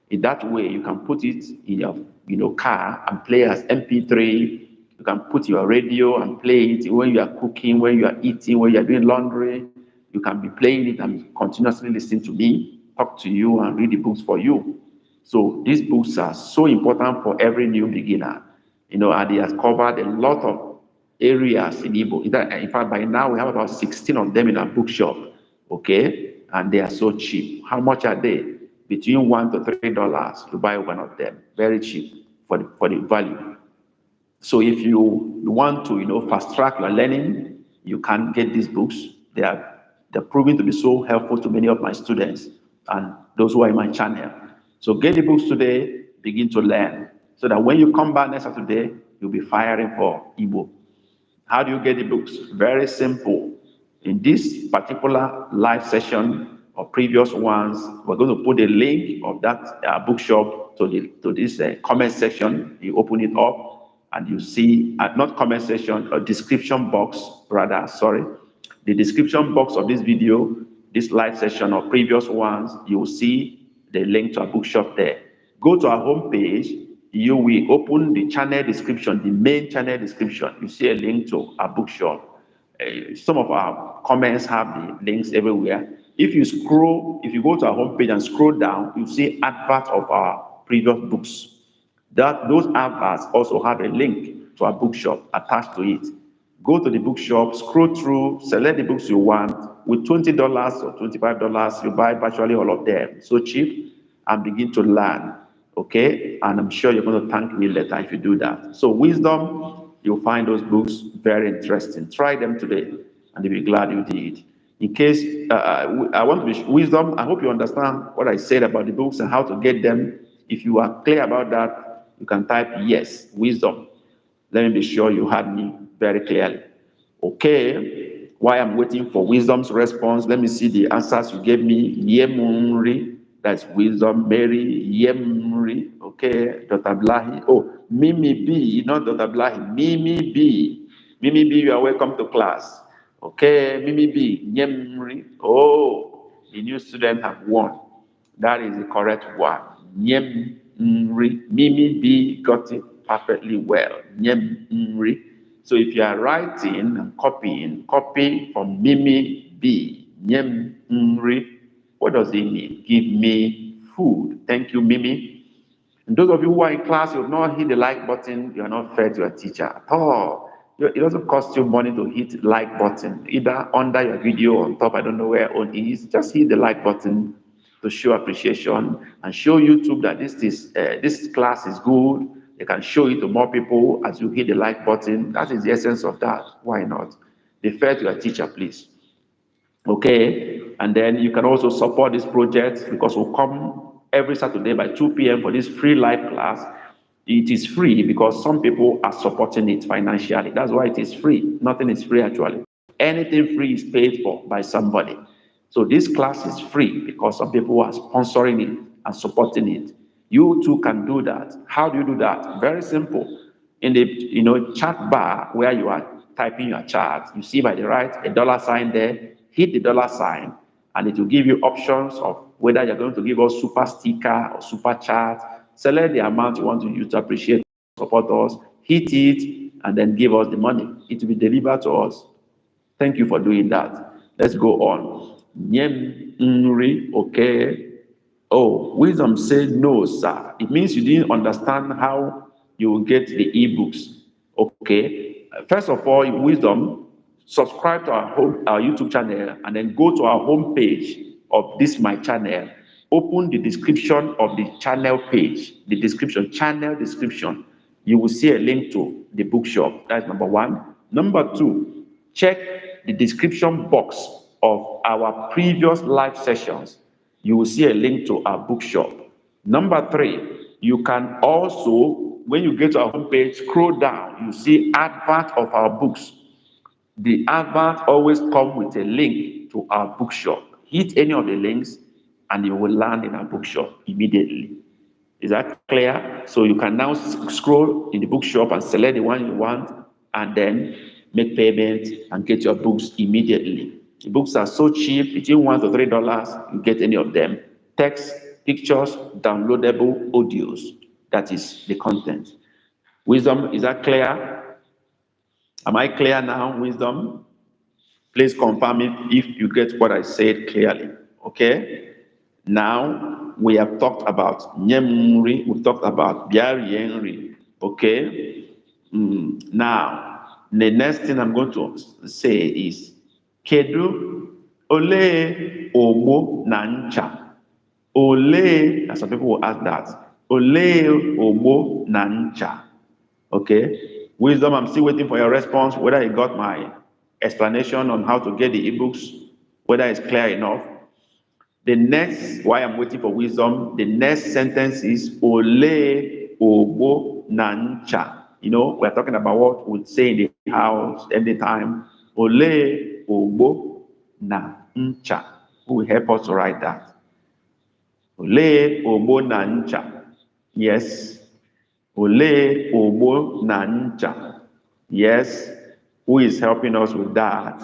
In that way, you can put it in your car and play as MP3. You can put your radio and play it when you are cooking, when you are eating, when you are doing laundry. You can be playing it and continuously listen to me, talk to you, and read the books for you. So these books are so important for every new beginner. And he has covered a lot of areas in Igbo. In fact, by now we have about 16 of them in our bookshop. Okay, and they are so cheap. How much are they? Between $1 to $3 to buy one of them. Very cheap for the value. So if you want to fast track your learning, you can get these books. They're proving to be so helpful to many of my students and those who are in my channel. So get the books today, begin to learn, so that when you come back next Saturday, you'll be firing for Igbo. How do you get the books? Very simple. In this particular live session or previous ones, we're going to put a link of that bookshop to this comment section. You open it up and you see, not comment section, a description box, rather, sorry. The description box of this video, this live session or previous ones, you will see the link to our bookshop there. Go to our homepage. You will open the channel description, the main channel description. You see a link to our bookshop. Some of our comments have the links everywhere. If you go to our homepage and scroll down, you see adverts of our previous books. Those adverts also have a link to our bookshop attached to it. Go to the bookshop, scroll through, select the books you want. With $20 or $25, you buy virtually all of them. So cheap, and begin to learn. Okay? And I'm sure you're going to thank me later if you do that. So wisdom, you'll find those books very interesting. Try them today, and you'll be glad you did. In case I want to be wisdom, I hope you understand what I said about the books and how to get them. If you are clear about that, you can type yes, wisdom. Let me be sure you heard me very clearly. Okay, while I'm waiting for wisdom's response, let me see the answers you gave me. Yemuri, that's wisdom. Mary, Yemuri. Okay, Dr. Blahi. Oh, Mimi B, not Dr. Blahi. Mimi B. Mimi B, you are welcome to class. Okay, Mimi B, Yemuri. Oh, the new student have won. That is the correct one. Yemuri. Mimi B got it perfectly well. Yemuri. So if you are writing and copying, copy from Mimi B. Yemuri. What does it mean? Give me food. Thank you, Mimi. And those of you who are in class, you have not hit the like button, you are not fair to your teacher at all. It doesn't cost you money to hit the like button, either under your video on top, I don't know where on is. Just hit the like button to show appreciation and show YouTube that this class is good. You can show it to more people as you hit the like button. That is the essence of that. Why not? Be fair to your teacher, please. Okay, and then you can also support this project because we'll come every Saturday by 2 p.m. for this free live class. It is free because some people are supporting it financially. That's why it is free. Nothing is free actually. Anything free is paid for by somebody. So this class is free because some people are sponsoring it and supporting it. You too can do that. How do you do that? Very simple. In the chat bar where you are typing your chat, you see by the right a dollar sign there. Hit the dollar sign, and it will give you options of whether you're going to give us super sticker or super chat. Select the amount you want to use to appreciate, support us. Hit it, and then give us the money. It will be delivered to us. Thank you for doing that. Let's go on. Okay. Oh, wisdom said no, sir. It means you didn't understand how you will get the ebooks. Okay. First of all, wisdom, subscribe to our YouTube channel and then go to our homepage of this my channel. Open the description of the channel page, the description, channel description. You will see a link to the bookshop. That's number one. Number two, check the description box of our previous live sessions. You will see a link to our bookshop. Number three, you can also, when you get to our homepage, scroll down, you see advert of our books. The advert always comes with a link to our bookshop. Hit any of the links and you will land in our bookshop immediately. Is that clear? So you can now scroll in the bookshop and select the one you want and then make payment and get your books immediately. The books are so cheap, between $1 to $3, you get any of them. Text, pictures, downloadable audios. That is the content. Wisdom, is that clear? Am I clear now, Wisdom? Please confirm if you get what I said clearly. Okay? Now, we have talked about Nyemri, we've talked about Biarienri. Okay? Now, the next thing I'm going to say is Kedu Ole Ogbo Nancha. Ole, and some people will ask that. Ole Ogbo Nancha. Okay? Wisdom, I'm still waiting for your response, whether you got my explanation on how to get the ebooks, whether it's clear enough. The next, why I'm waiting for wisdom, the next sentence is Ole Ogbo Nancha. You know, we're talking about what we'd say in the house anytime. Ole ogbo na ncha. Who will help us to write that? Ole ogbo na ncha. Yes. Ole ogbo na ncha. Yes. Who is helping us with that?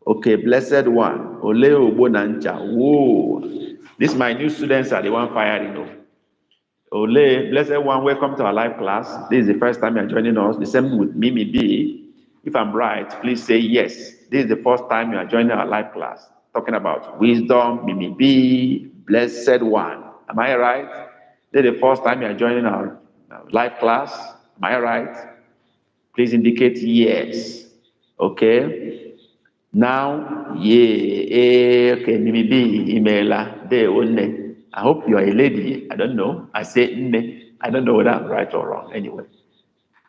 Okay, blessed one. Ole ogbo na ncha. Whoa. These my new students are the one firing. Ole, blessed one, welcome to our live class. This is the first time you're joining us. The same with Mimi B. If I'm right, please say yes. This is the first time you are joining our live class. Talking about wisdom, Mimi B, blessed one. Am I right? This is the first time you are joining our live class. Am I right? Please indicate yes. Okay. Now, yeah, okay, Mimi B, Imela, De One. I hope you are a lady. I don't know. I say nne. I don't know whether I'm right or wrong. Anyway,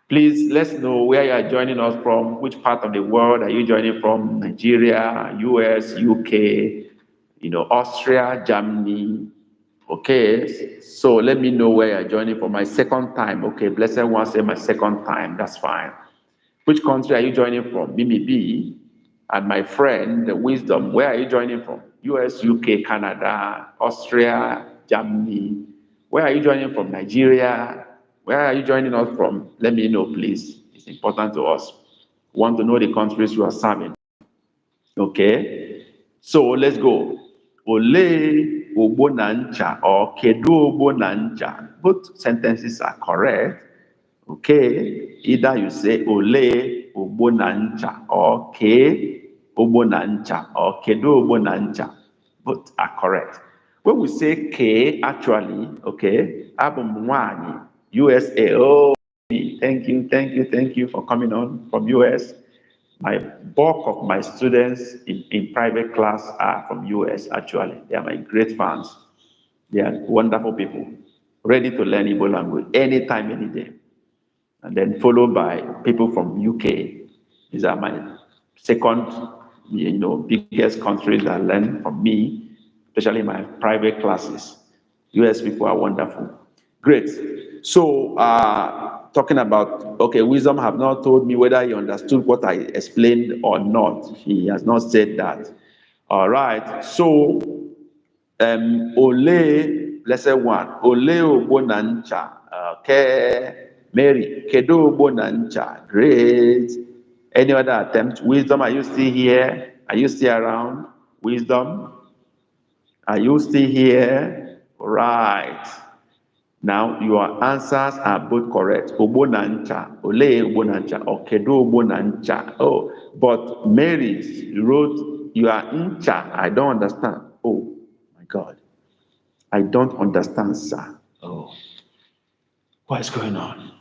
please let's know where you are joining us from. Which part of the world are you joining from? Nigeria, US, UK, Austria, Germany. Okay, so let me know where you are joining from. My second time. Okay, blessed one say my second time. That's fine. Which country are you joining from? BBB. And my friend, the wisdom, where are you joining from? US, UK, Canada, Austria, Germany. Where are you joining from? Nigeria. Where are you joining us from? Let me know, please. It's important to us. We want to know the countries you are serving. Okay? So let's go. Ole ogbo na ncha or kedu ogbo na ncha. Both sentences are correct. Okay, either you say ole ogbo na ncha or ke ogbo na ncha or kedu ogbo na ncha. Both are correct. When we say ke, actually, okay, abum nwanyị, USA. Oh, thank you for coming on from US. My bulk of my students in private class are from US, actually. They are my great fans. They are wonderful people, ready to learn Igbo language anytime, any day. And then followed by people from UK. These are my second, biggest countries that learn from me, especially my private classes. US people are wonderful. Great. So, talking about, okay, wisdom have not told me whether he understood what I explained or not. He has not said that. All right. So, ole, let's say one, ole ogbo na ncha, okay. Mary, kedo ogbo na ncha, great. Any other attempt? Wisdom, are you still here? Are you still around? Wisdom, are you still here? Right. Now, your answers are both correct. Ogbo na ncha, ole ogbo na ncha, or kedo ogbo na ncha. Oh, but Mary wrote, you are ncha. I don't understand. Oh, my God. I don't understand, sir. Oh, what is going on?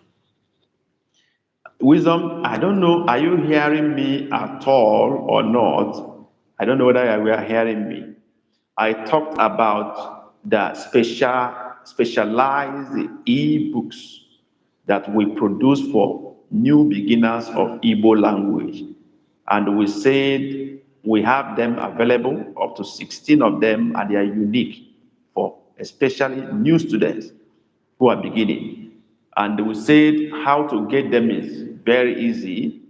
Wisdom, I don't know. Are you hearing me at all or not? I don't know whether you are hearing me. I talked about the specialized e-books that we produce for new beginners of Igbo language. And we said we have them available, up to 16 of them, and they are unique for especially new students who are beginning. And we said how to get them is very easy.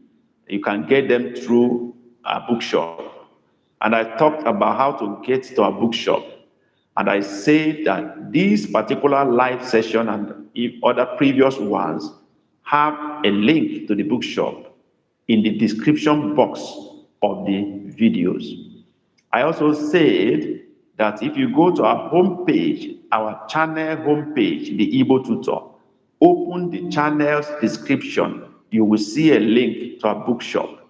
You can get them through a bookshop. And I talked about how to get to a bookshop. And I said that this particular live session and other previous ones have a link to the bookshop in the description box of the videos. I also said that if you go to our homepage, our channel homepage, the Igbo Tutor, open the channel's description, you will see a link to our bookshop.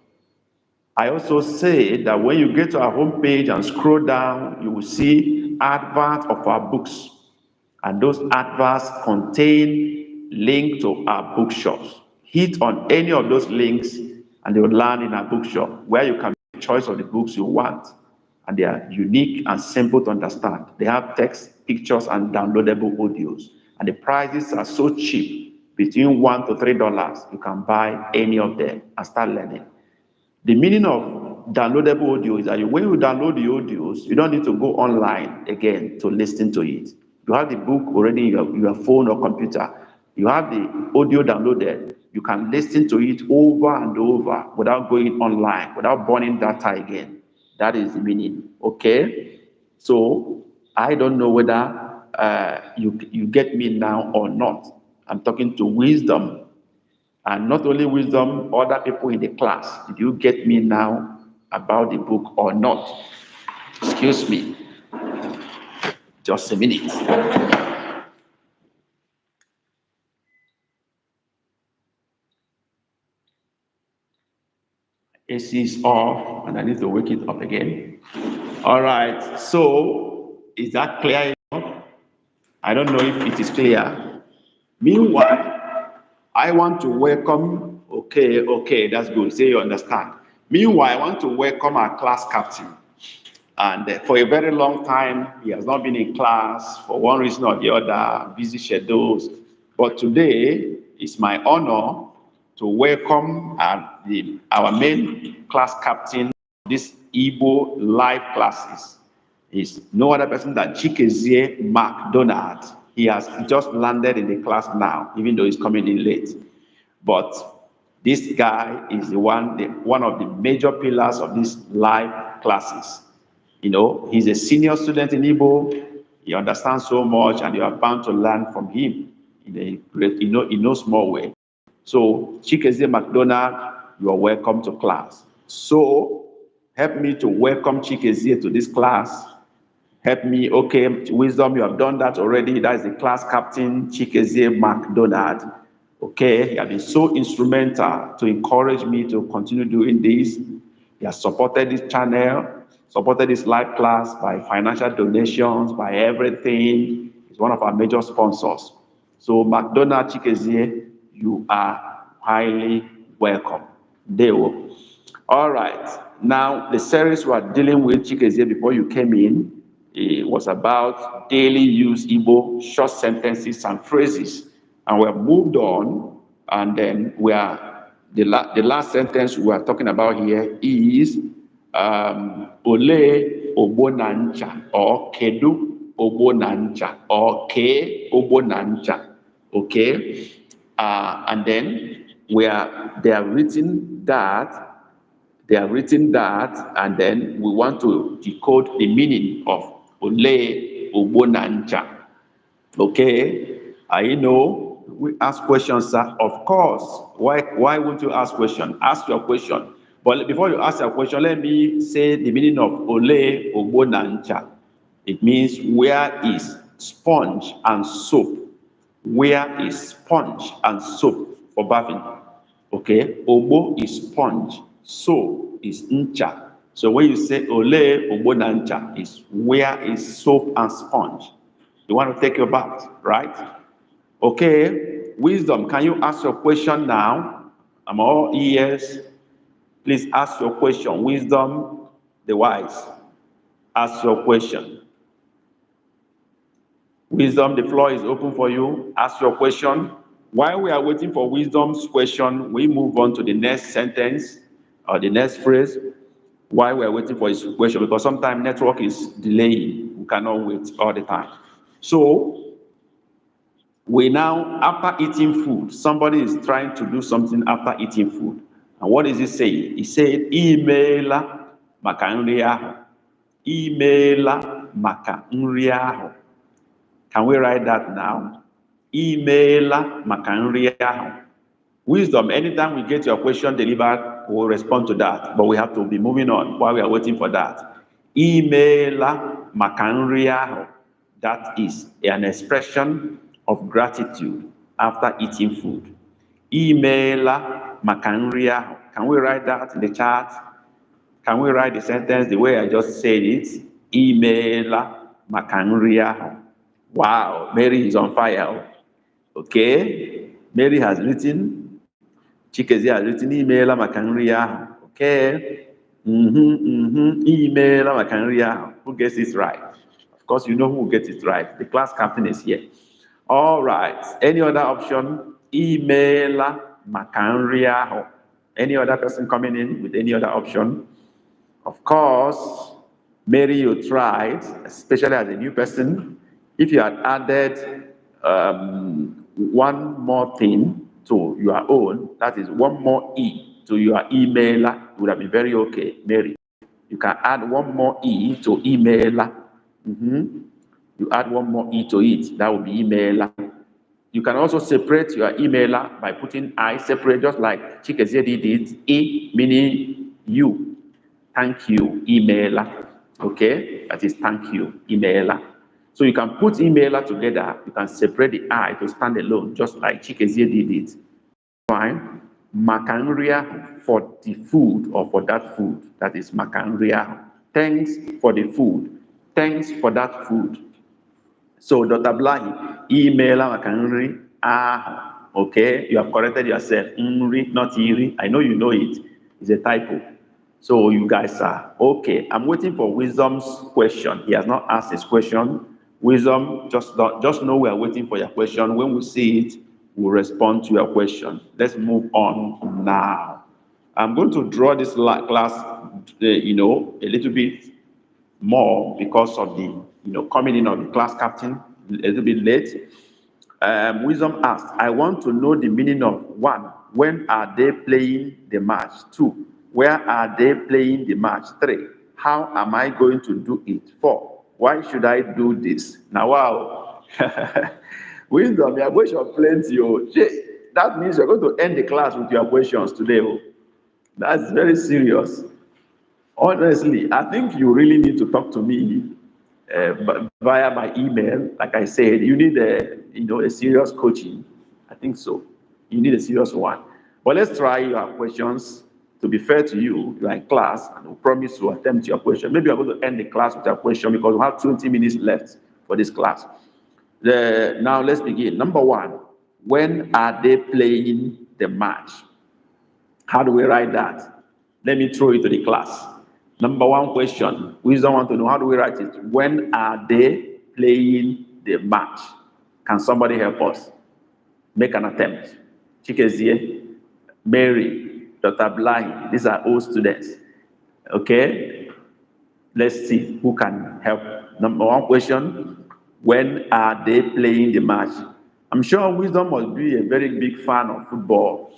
I also said that when you get to our homepage and scroll down, you will see adverts of our books. And those adverts contain link to our bookshops. Hit on any of those links and they will land in our bookshop where you can make choice of the books you want. And they are unique and simple to understand. They have text, pictures, and downloadable audios. And the prices are so cheap, between $1 to $3. You can buy any of them and start learning. The meaning of downloadable audio is that when you download the audios, you don't need to go online again to listen to it. You have the book already in your phone or computer. You have the audio downloaded. You can listen to it over and over without going online, without burning data again. That is the meaning. Okay? So I don't know whether you get me now or not. I'm talking to wisdom. And not only wisdom, other people in the class. Did you get me now about the book or not? Excuse me. Just a minute. AC is off and I need to wake it up again. All right. So is that clear enough? I don't know if it is clear. Meanwhile, I want to welcome, okay, that's good. Say you understand. Meanwhile, I want to welcome our class captain. And for a very long time, he has not been in class for one reason or the other, busy schedules. But today, it's my honor to welcome our main class captain of this Igbo live classes. Is no other person than Chikezie McDonald. He has just landed in the class now, even though he's coming in late. But this guy is one of the major pillars of these live classes. You know, he's a senior student in Igbo. He understands so much, and you are bound to learn from him in a great, in no small way. So, Chikezie McDonald, you are welcome to class. So, help me to welcome Chikezie to this class. Help me, okay, wisdom, you have done that already. That is the class captain, Chikezie McDonald. Okay, he has been so instrumental to encourage me to continue doing this. He has supported this channel, supported this live class by financial donations, by everything. He's one of our major sponsors. So, McDonald Chikezie, you are highly welcome. Deo. All right. Now, the series we are dealing with, Chikezie, before you came in, it was about daily use Igbo short sentences and phrases. And we have moved on, and then the last sentence we are talking about here is Ole Ogbonancha or Kedu Ogbonancha or Ke Ogbonancha. Okay? And then they have written that and then we want to decode the meaning of Ole Ogbonancha. Okay? I know we ask questions, sir. Of course. Why won't you ask question? Ask your question. But before you ask your question, let me say the meaning of Ole Ogbonancha. It means where is sponge and soap? Where is sponge and soap for bathing? Okay, Ogbo is sponge, soap is ncha. So when you say Ole Ogbo na ncha, is where is soap and sponge? You want to take your bath, right? Okay, wisdom, can you ask your question now? I'm all ears. Please ask your question. Wisdom, the wise. Ask your question. Wisdom, the floor is open for you. Ask your question. While we are waiting for wisdom's question, we move on to the next sentence or the next phrase. While we are waiting for his question, because sometimes network is delaying. We cannot wait all the time. So, we now, after eating food, somebody is trying to do something after eating food. And what is he saying? He said, Imeela maka nri ahụ. Imeela maka nri ahụ. Can we write that now? Imeela maka nri ahụ. Wisdom, anytime we get your question delivered, we'll respond to that. But we have to be moving on while we are waiting for that. Imeela maka nri ahụ. That is an expression of gratitude after eating food. Imeela maka nri ahụ. Can we write that in the chat? Can we write the sentence the way I just said it? Imeela maka nri ahụ. Wow, Mary is on fire. Okay, Mary has written, Chikezie has written, Imeela maka nri ahụ. Okay, Imeela maka nri ahụ. Who gets it right? Of course, you know who gets it right. The class captain is here. All right, any other option? Imeela maka nri ahụ. Any other person coming in with any other option? Of course, Mary, you tried, especially as a new person. If you had added one more thing, to your own, that is one more E to your emailer, it would have been very okay, Mary. You can add one more E to emailer. You add one more E to it, that would be emailer. You can also separate your emailer by putting I separate, just like Chikezie did. E meaning you. Thank you, emailer. Okay, that is thank you, emailer. So you can put emailer together. You can separate the I to stand alone, just like Chikezie did it. Fine. Makanria for the food or for that food. That is makanria. Thanks for the food. Thanks for that food. So, Dr. Blahi, emailer makanri. Okay, you have corrected yourself. Nri, not iri. I know you know it. It's a typo. So you guys are okay. I'm waiting for Wisdom's question. He has not asked his question. Wisdom, just know we are waiting for your question. When we see it, we'll respond to your question. Let's move on now. I'm going to draw this class, a little bit more because of the, coming in of the class captain a little bit late. Wisdom asked, I want to know the meaning of 1, when are they playing the match? 2, where are they playing the match? 3, how am I going to do it? 4, why should I do this? Now, wow. Wisdom, your question plenty. That means you're going to end the class with your questions today. That's very serious. Honestly, I think you really need to talk to me via my email. Like I said, you need a serious coaching. I think so. You need a serious one. But let's try your questions. To be fair to you, you are in class, and we promise to attempt your question. Maybe I'm going to end the class with your question because we have 20 minutes left for this class. Now let's begin. Number 1, when are they playing the match? How do we write that? Let me throw it to the class. Number 1 question. We don't want to know, how do we write it? When are they playing the match? Can somebody help us? Make an attempt. Chikezie, Mary, Dr. Blahi, these are all students. Okay? Let's see who can help. Number 1 question. When are they playing the match? I'm sure Wisdom must be a very big fan of football.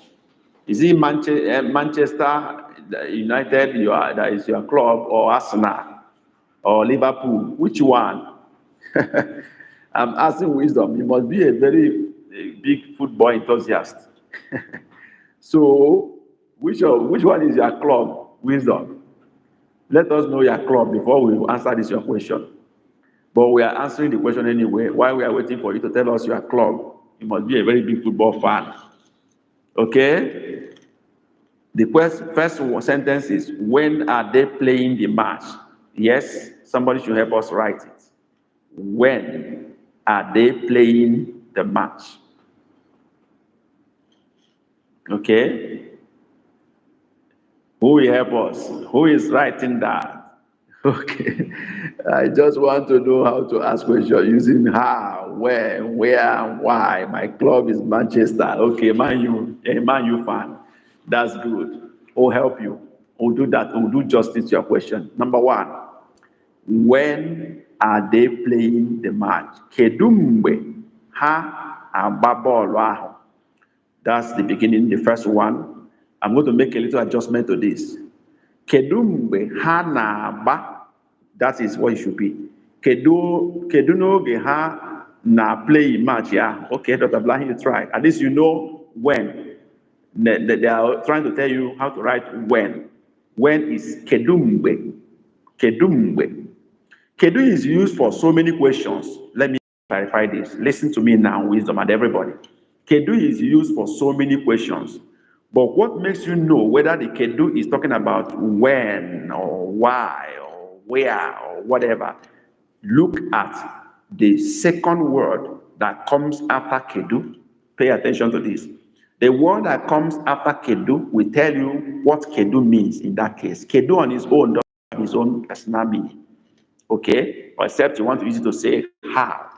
Is it Manchester United, that is your club, or Arsenal, or Liverpool? Which one? I'm asking Wisdom. You must be a very big football enthusiast. So, which one is your club, Wisdom? Let us know your club before we answer this your question. But we are answering the question anyway. While we are waiting for you to tell us your club, you must be a very big football fan. Okay? The first sentence is, when are they playing the match? Yes, somebody should help us write it. When are they playing the match? Okay? Who will help us? Who is writing that? Okay. I just want to know how to ask questions using how, where, and why. My club is Manchester. Okay, Man U fan. That's good. We'll help you. We'll do that. We'll do justice to your question. Number 1, when are they playing the match? Kedumbe ha ababolu ahụ. That's the beginning, the first one. I'm going to make a little adjustment to this. Kedumbe ha na-agba. That is what it should be. Kedu n'oge ha na play match ya? Okay, Dr. Blahi, you try. At least you know when. They are trying to tell you how to write when. When is kedumbe? Kedumbe. Kedu is used for so many questions. Let me clarify this. Listen to me now, Wisdom, and everybody. Kedu is used for so many questions. But what makes you know whether the kedu is talking about when or why or where or whatever? Look at the second word that comes after kedu. Pay attention to this. The word that comes after kedu will tell you what kedu means in that case. Kedu on his own doesn't have his own personal meaning. Okay? Except you want to use it to say how.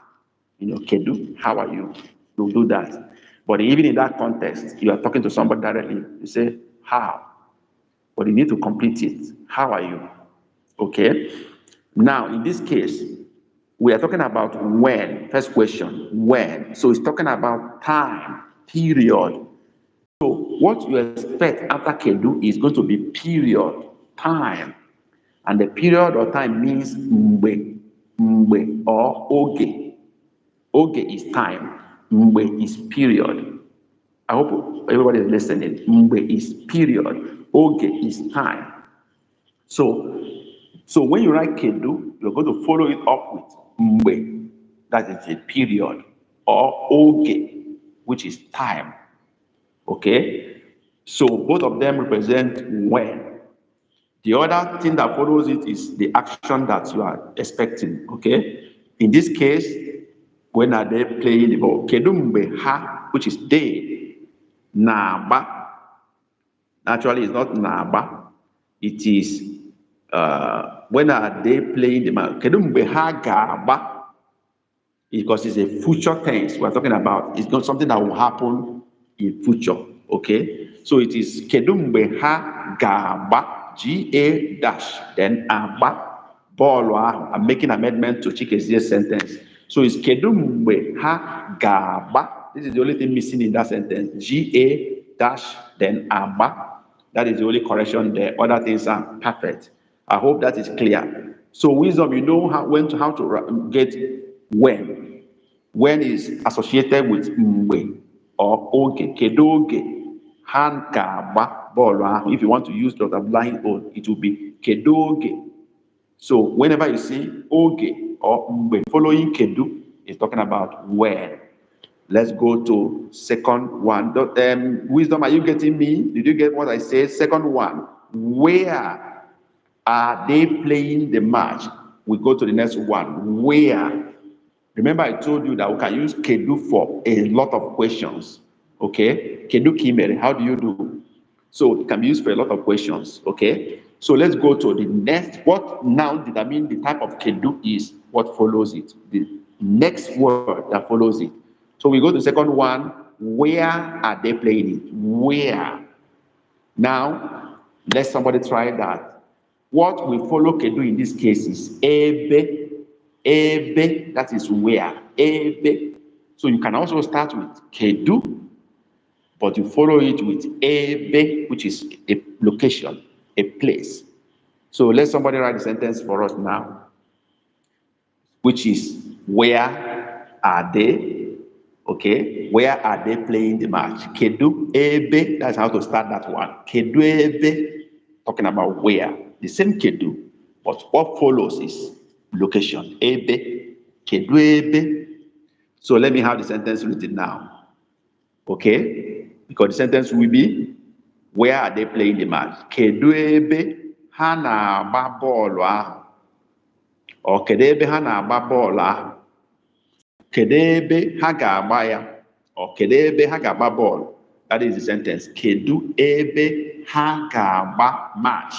Kedu, how are you? You'll do that. But even in that context, you are talking to somebody directly. You say, how? But you need to complete it. How are you? Okay? Now, in this case, we are talking about when. First question, when. So it's talking about time, period. what you expect after kedu is going to be period, time. And the period or time means mgbe or oge. Oge is time, mgbe is period. I hope everybody is listening. Mgbe is period, oge is time. So when you write kedu, you're going to follow it up with mgbe, that is a period, or oge, which is time. Okay? So both of them represent when. The other thing that follows it is the action that you are expecting. Okay? In this case, when are they playing the ball? Kedu mgbe ha, which is they, na-agba. Actually, it's not na-agba. It is when are they playing the match? Kedu mgbe ha ga-agba? Because it's a future tense we're talking about. It's not something that will happen in future. Okay? So it is kedu mgbe ha ga-agba, G-A dash, then agba, bọọlụ ahụ. I'm making amendment to Chikezi's sentence. So it's kedu mgbe ha ga-agba. This is the only thing missing in that sentence. G-A dash, then agba. That is the only correction there. Other things are perfect. I hope that is clear. So wisdom, you know how to get when. When is associated with mgbe or oge. Kedu oge ha ga-agba bọọlụ ahụ. If you want to use Dr. Blind own, it will be kedu oge. So whenever you see oge or mgbe following kedu, it's talking about when. Let's go to second one. Wisdom, are you getting me? Did you get what I said? Second one. Where are they playing the match? We go to the next one. Where? Remember, I told you that we can use kedu for a lot of questions. Okay? Kedu kimere, how do you do? So it can be used for a lot of questions. Okay? So let's go to the next. What now determine the type of kedu is what follows it. The next word that follows it. So we go to the second one. Where are they playing it? Where? Now, let somebody try that. What will follow kedu in this case is ebe. Ebe, that is where. Ebe. So you can also start with kedu, but you follow it with ebe, which is a location, a place. So let somebody write the sentence for us now, which is where are they? Okay, where are they playing the match? Kedu ebe, that's how to start that one. Kedu ebe, talking about where. The same kedu, but what follows is location. Ebe, kedu ebe. So let me have the sentence written now. Okay, because the sentence will be, where are they playing the match? Kedu ebe ha na-agba bọọlụ ahụ? Or kedu ebe ha na-agba bọọlụ ahụ? Kedu ebe ha ga-agba ya? Or kedu ebe ha ga-agba bọọlụ? That is the sentence. Kedu ebe ha ga-agba match?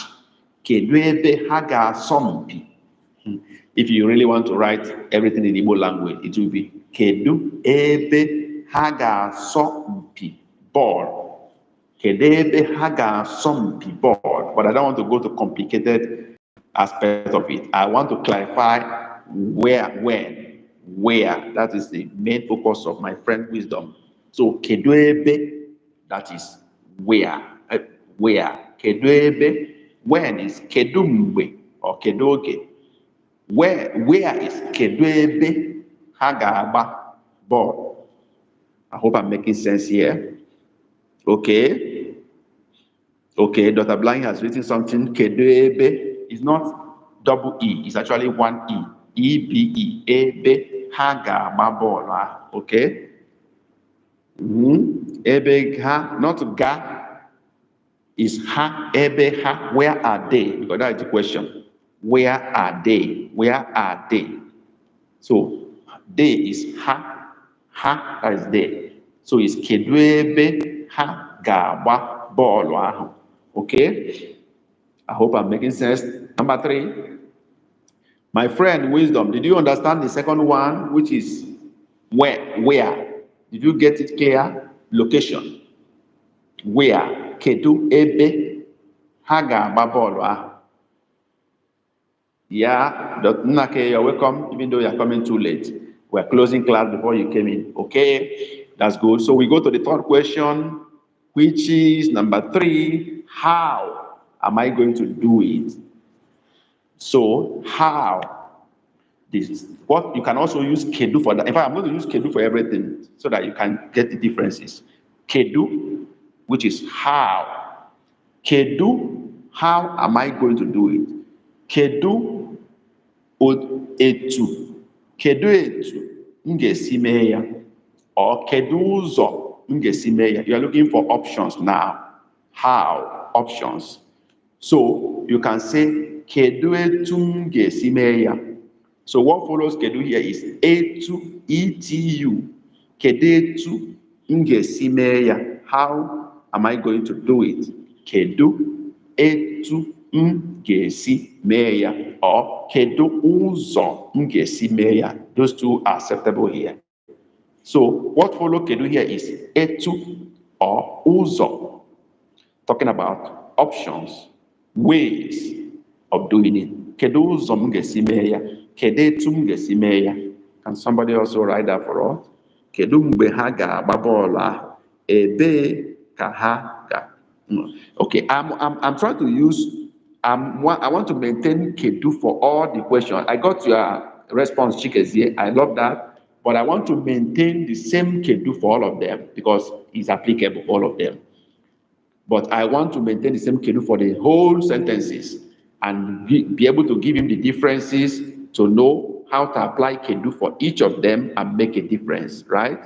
Kedu ebe ha ga-asọ mpi? If you really want to write everything in Igbo language, it will be kedu ebe ha ga-asọ mpi bọọlụ? Kedu ebe ha ga-asọ mpi bọọlụ? But I don't want to go to complicated aspect of it. I want to clarify where, when, where. That is the main focus of my friend wisdom. So kedu ebe, that is where. Where. Kedu ebe. When is kedu mgbe or kedu oge. Where is kedu ebe ha ga-agba bọọlụ? I hope I'm making sense here. Okay. Okay, Dr. Blind has written something. Kedu ebe is not double E, it's actually one E. E-B-E. Ebe ha ga-agba bọọlụ ahụ. Okay. Ebe ha, not ga, is ha. Ebe ha. Where are they? Because that is the question. Where are they? Where are they? So they is ha. Ha, that is there. So it's kedu ebe ha ga-agba bọọlụ ahụ. Okay? I hope I'm making sense. Number 3. My friend wisdom, did you understand the second one, which is where? Where? Did you get it clear? Location. Where? Kedu ebe ha ga-agba bọọlụ ahụ. Yeah, Dr. Nake, you're welcome, even though you're coming too late. We're closing class before you came in. Okay, that's good. So we go to the third question, which is number 3, how am I going to do it? So how, this, what you can also use kedu for that. In fact, I'm going to use kedu for everything so that you can get the differences. Kedu, which is how. Kedu, how am I going to do it? Kedu etu. Kedu etu m ga-esi mee ya? Or kedu ụzọ m ga-esi mee ya? You are looking for options now. How, options. So you can say kedu etu m ga-esi mee ya? So what follows kedu here is etu, etu. Kedu etu m ga-esi mee ya? How am I going to do it? Kedu etu m ga-esi mee ya? Or kedu ụzọ m ga-esi mee ya? Those two are acceptable here. So what follows kedu here is etu or ụzọ. Talking about options, ways of doing it. Kedu ụzọ m ga-esi mee ya? Kedu etu m ga-esi mee ya? Can somebody also write that for us? Kedu mgbe ha ga-agba bọọlụ ahụ? Ebee ka ha ga? Okay, I'm trying to use, I want to maintain kedu for all the questions. I got your response, Chikezie. I love that. But I want to maintain the same kedu for all of them because it's applicable for all of them. But I want to maintain the same kedu for the whole sentences and be able to give him the differences to know how to apply kedu for each of them and make a difference, right?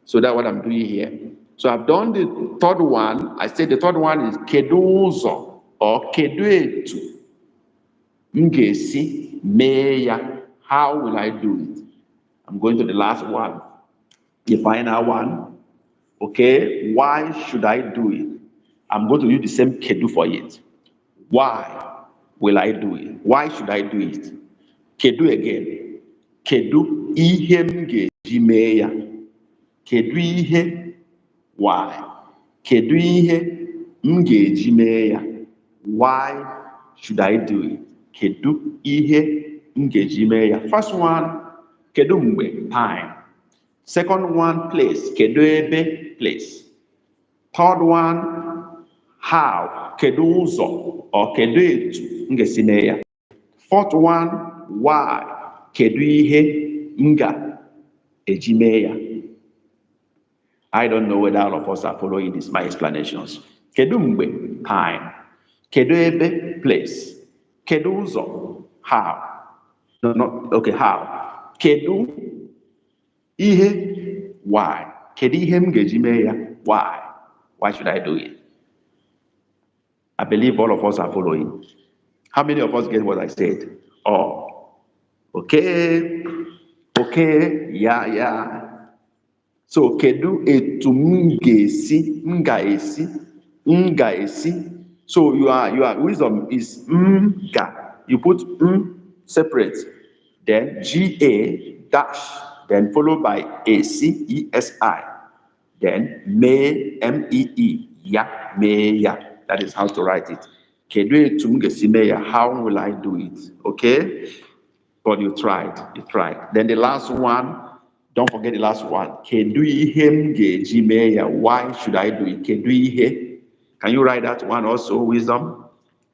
So that's what I'm doing here. So I've done the third one. I said the third one is kedu ụzọ or kedu etu m ga-esi mee ya. How will I do it? I'm going to the last one, the final one. Okay, why should I do it? I'm going to use the same kedu for it. Why will I do it? Why should I do it? Kedu again. Kedu ihe m ga-eji mee ya? Kedu ihe, why? Kedu ihe m ga-eji mee ya? Why should I do it? Kedu ihe m ga-eji mee ya? First one, kedu mgbe, time. Second one, place. Kedu ebe, place. Third one, how. Kedu ụzọ or kedu etu m ga-esi mee ya? Fourth one, why. Kedu ihe m ga-eji mee ya? I don't know whether all of us are following this, my explanations. Kedu mgbe, time. Kedu ebe, place. Kedu ụzọ, how. No, not, okay, how. Kedu ihe, why. Kedu ihe m ga-eji mee ya? Why? Why should I do it? I believe all of us are following. How many of us get what I said? Oh, okay, okay, yeah. So, kedu etu m ga-esi. So your wisdom is ga. You put separate, then ga dash, then followed by eci, then mee, ya, mee ya. That is how to write it. Kedu etu m ga-esi mee ya? How will I do it? Okay? But you tried. Then the last one, don't forget the last one. Kedu ihe m ga-eji mee ya? Why should I do it? Kedu ihe. Can you write that one also, wisdom?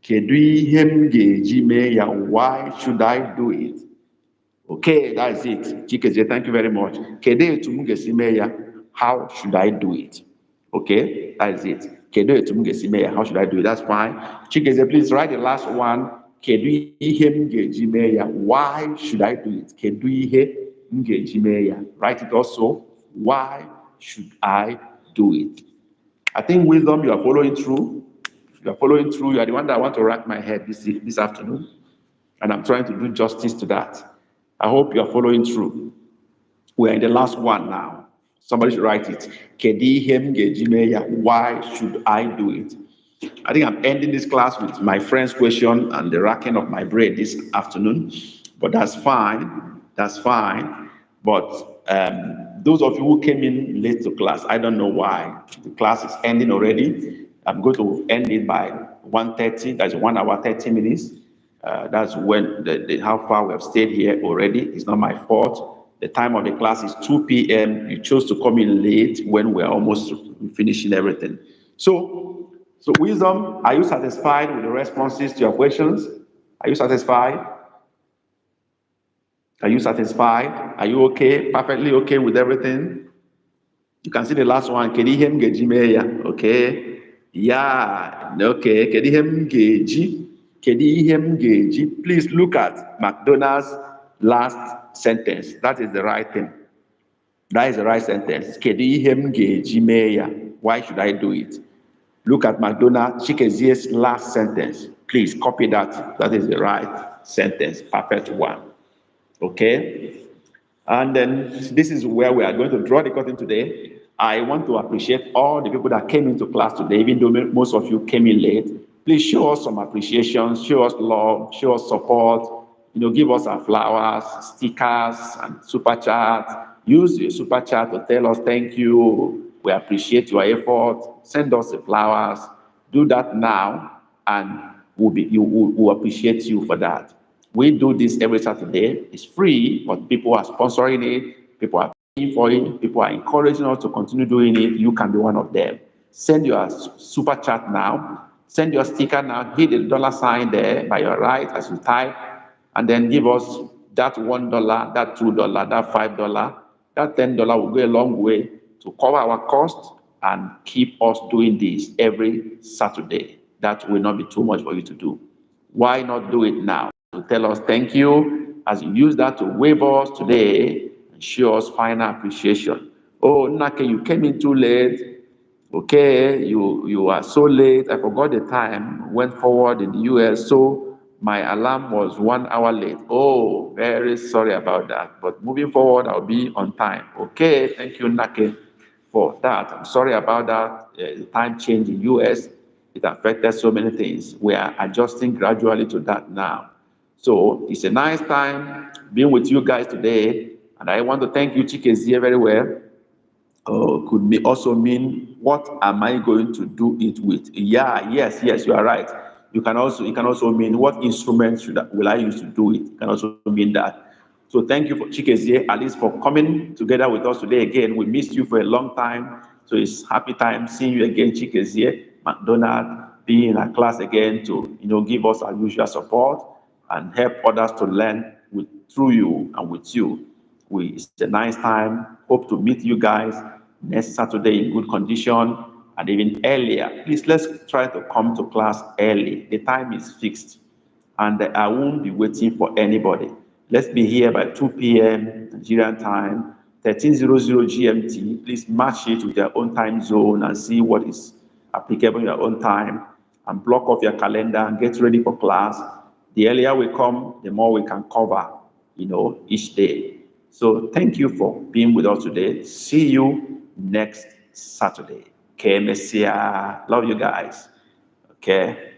Kedu ihe m ga-eji mee ya? Why should I do it? Okay, that's it. Chikezie, thank you very much. Kedu etu m ga-esi mee ya? How should I do it? Okay, that's it. Kedu etu m ga-esi mee ya? How should I do it? That's fine. Chikezie, please write the last one. Kedu ihe m ga-eji mee ya? Why should I do it? Kedu ihe m ga-eji mee ya? Write it also. Why should I do it? I think wisdom, you are following through. You are following through. You are the one that I want to rack my head this afternoon. And I'm trying to do justice to that. I hope you are following through. We're in the last one now. Somebody should write it. Kedu ihe m ga-eji mee ya? Why should I do it? I think I'm ending this class with my friend's question and the racking of my brain this afternoon. But that's fine. That's fine. But those of you who came in late to class, I don't know why. The class is ending already. I'm going to end it by 1:30. That's 1 hour, 30 minutes. That's when how far we have stayed here already. It's not my fault. The time of the class is 2 p.m. You chose to come in late when we're almost finishing everything. So wisdom, are you satisfied with the responses to your questions? Are you satisfied? Are you satisfied? Are you okay? Perfectly okay with everything? You can see the last one. Kedu ihe m ga-eji mee ya? Okay. Yeah. Okay. Kedu ihe m ga-eji? Kedu ihe m ga-eji? Please look at McDonald's last sentence. That is the right thing. That is the right sentence. Kedu ihe m ga-eji mee ya? Why should I do it? Look at McDonald Chikezie's last sentence. Please copy that. That is the right sentence. Perfect one. Okay? And then this is where we are going to draw the curtain today. I want to appreciate all the people that came into class today, even though most of you came in late. Please show us some appreciation, show us love, show us support. Give us our flowers, stickers, and super chat. Use your super chat to tell us thank you. We appreciate your effort. Send us the flowers. Do that now, and we'll appreciate you for that. We do this every Saturday. It's free, but people are sponsoring it. People are paying for it. People are encouraging us to continue doing it. You can be one of them. Send your super chat now. Send your sticker now. Hit the dollar sign there by your right as you type, and then give us that $1, that $2, that $5, that $10 will go a long way to cover our costs and keep us doing this every Saturday. That will not be too much for you to do. Why not do it now? To tell us thank you as you use that to wave us today and show us final appreciation. Oh, Nake, you came in too late. Okay, you are so late. I forgot the time. Went forward in the US, so my alarm was 1 hour late. Oh, very sorry about that. But moving forward, I'll be on time. Okay, thank you, Nake, for that. I'm sorry about that. The time change in US, it affected so many things. We are adjusting gradually to that now. So it's a nice time being with you guys today. And I want to thank you, Chikezie, very well. Could also mean what am I going to do it with? Yeah, yes, you are right. It can also mean what instrument will I use to do it? It can also mean that. So thank you for Chikezie, at least for coming together with us today again. We missed you for a long time. So it's happy time seeing you again, Chikezie, McDonald, being in our class again to give us our usual support and help others to learn through you and with you. It's a nice time. Hope to meet you guys next Saturday in good condition and even earlier. Please, let's try to come to class early. The time is fixed and I won't be waiting for anybody. Let's be here by 2 p.m. Nigerian time, 1300 GMT. Please match it with your own time zone and see what is applicable in your own time and block off your calendar and get ready for class. The earlier we come, the more we can cover, each day. So thank you for being with us today. See you next Saturday. Okay, Messia. Love you guys. Okay.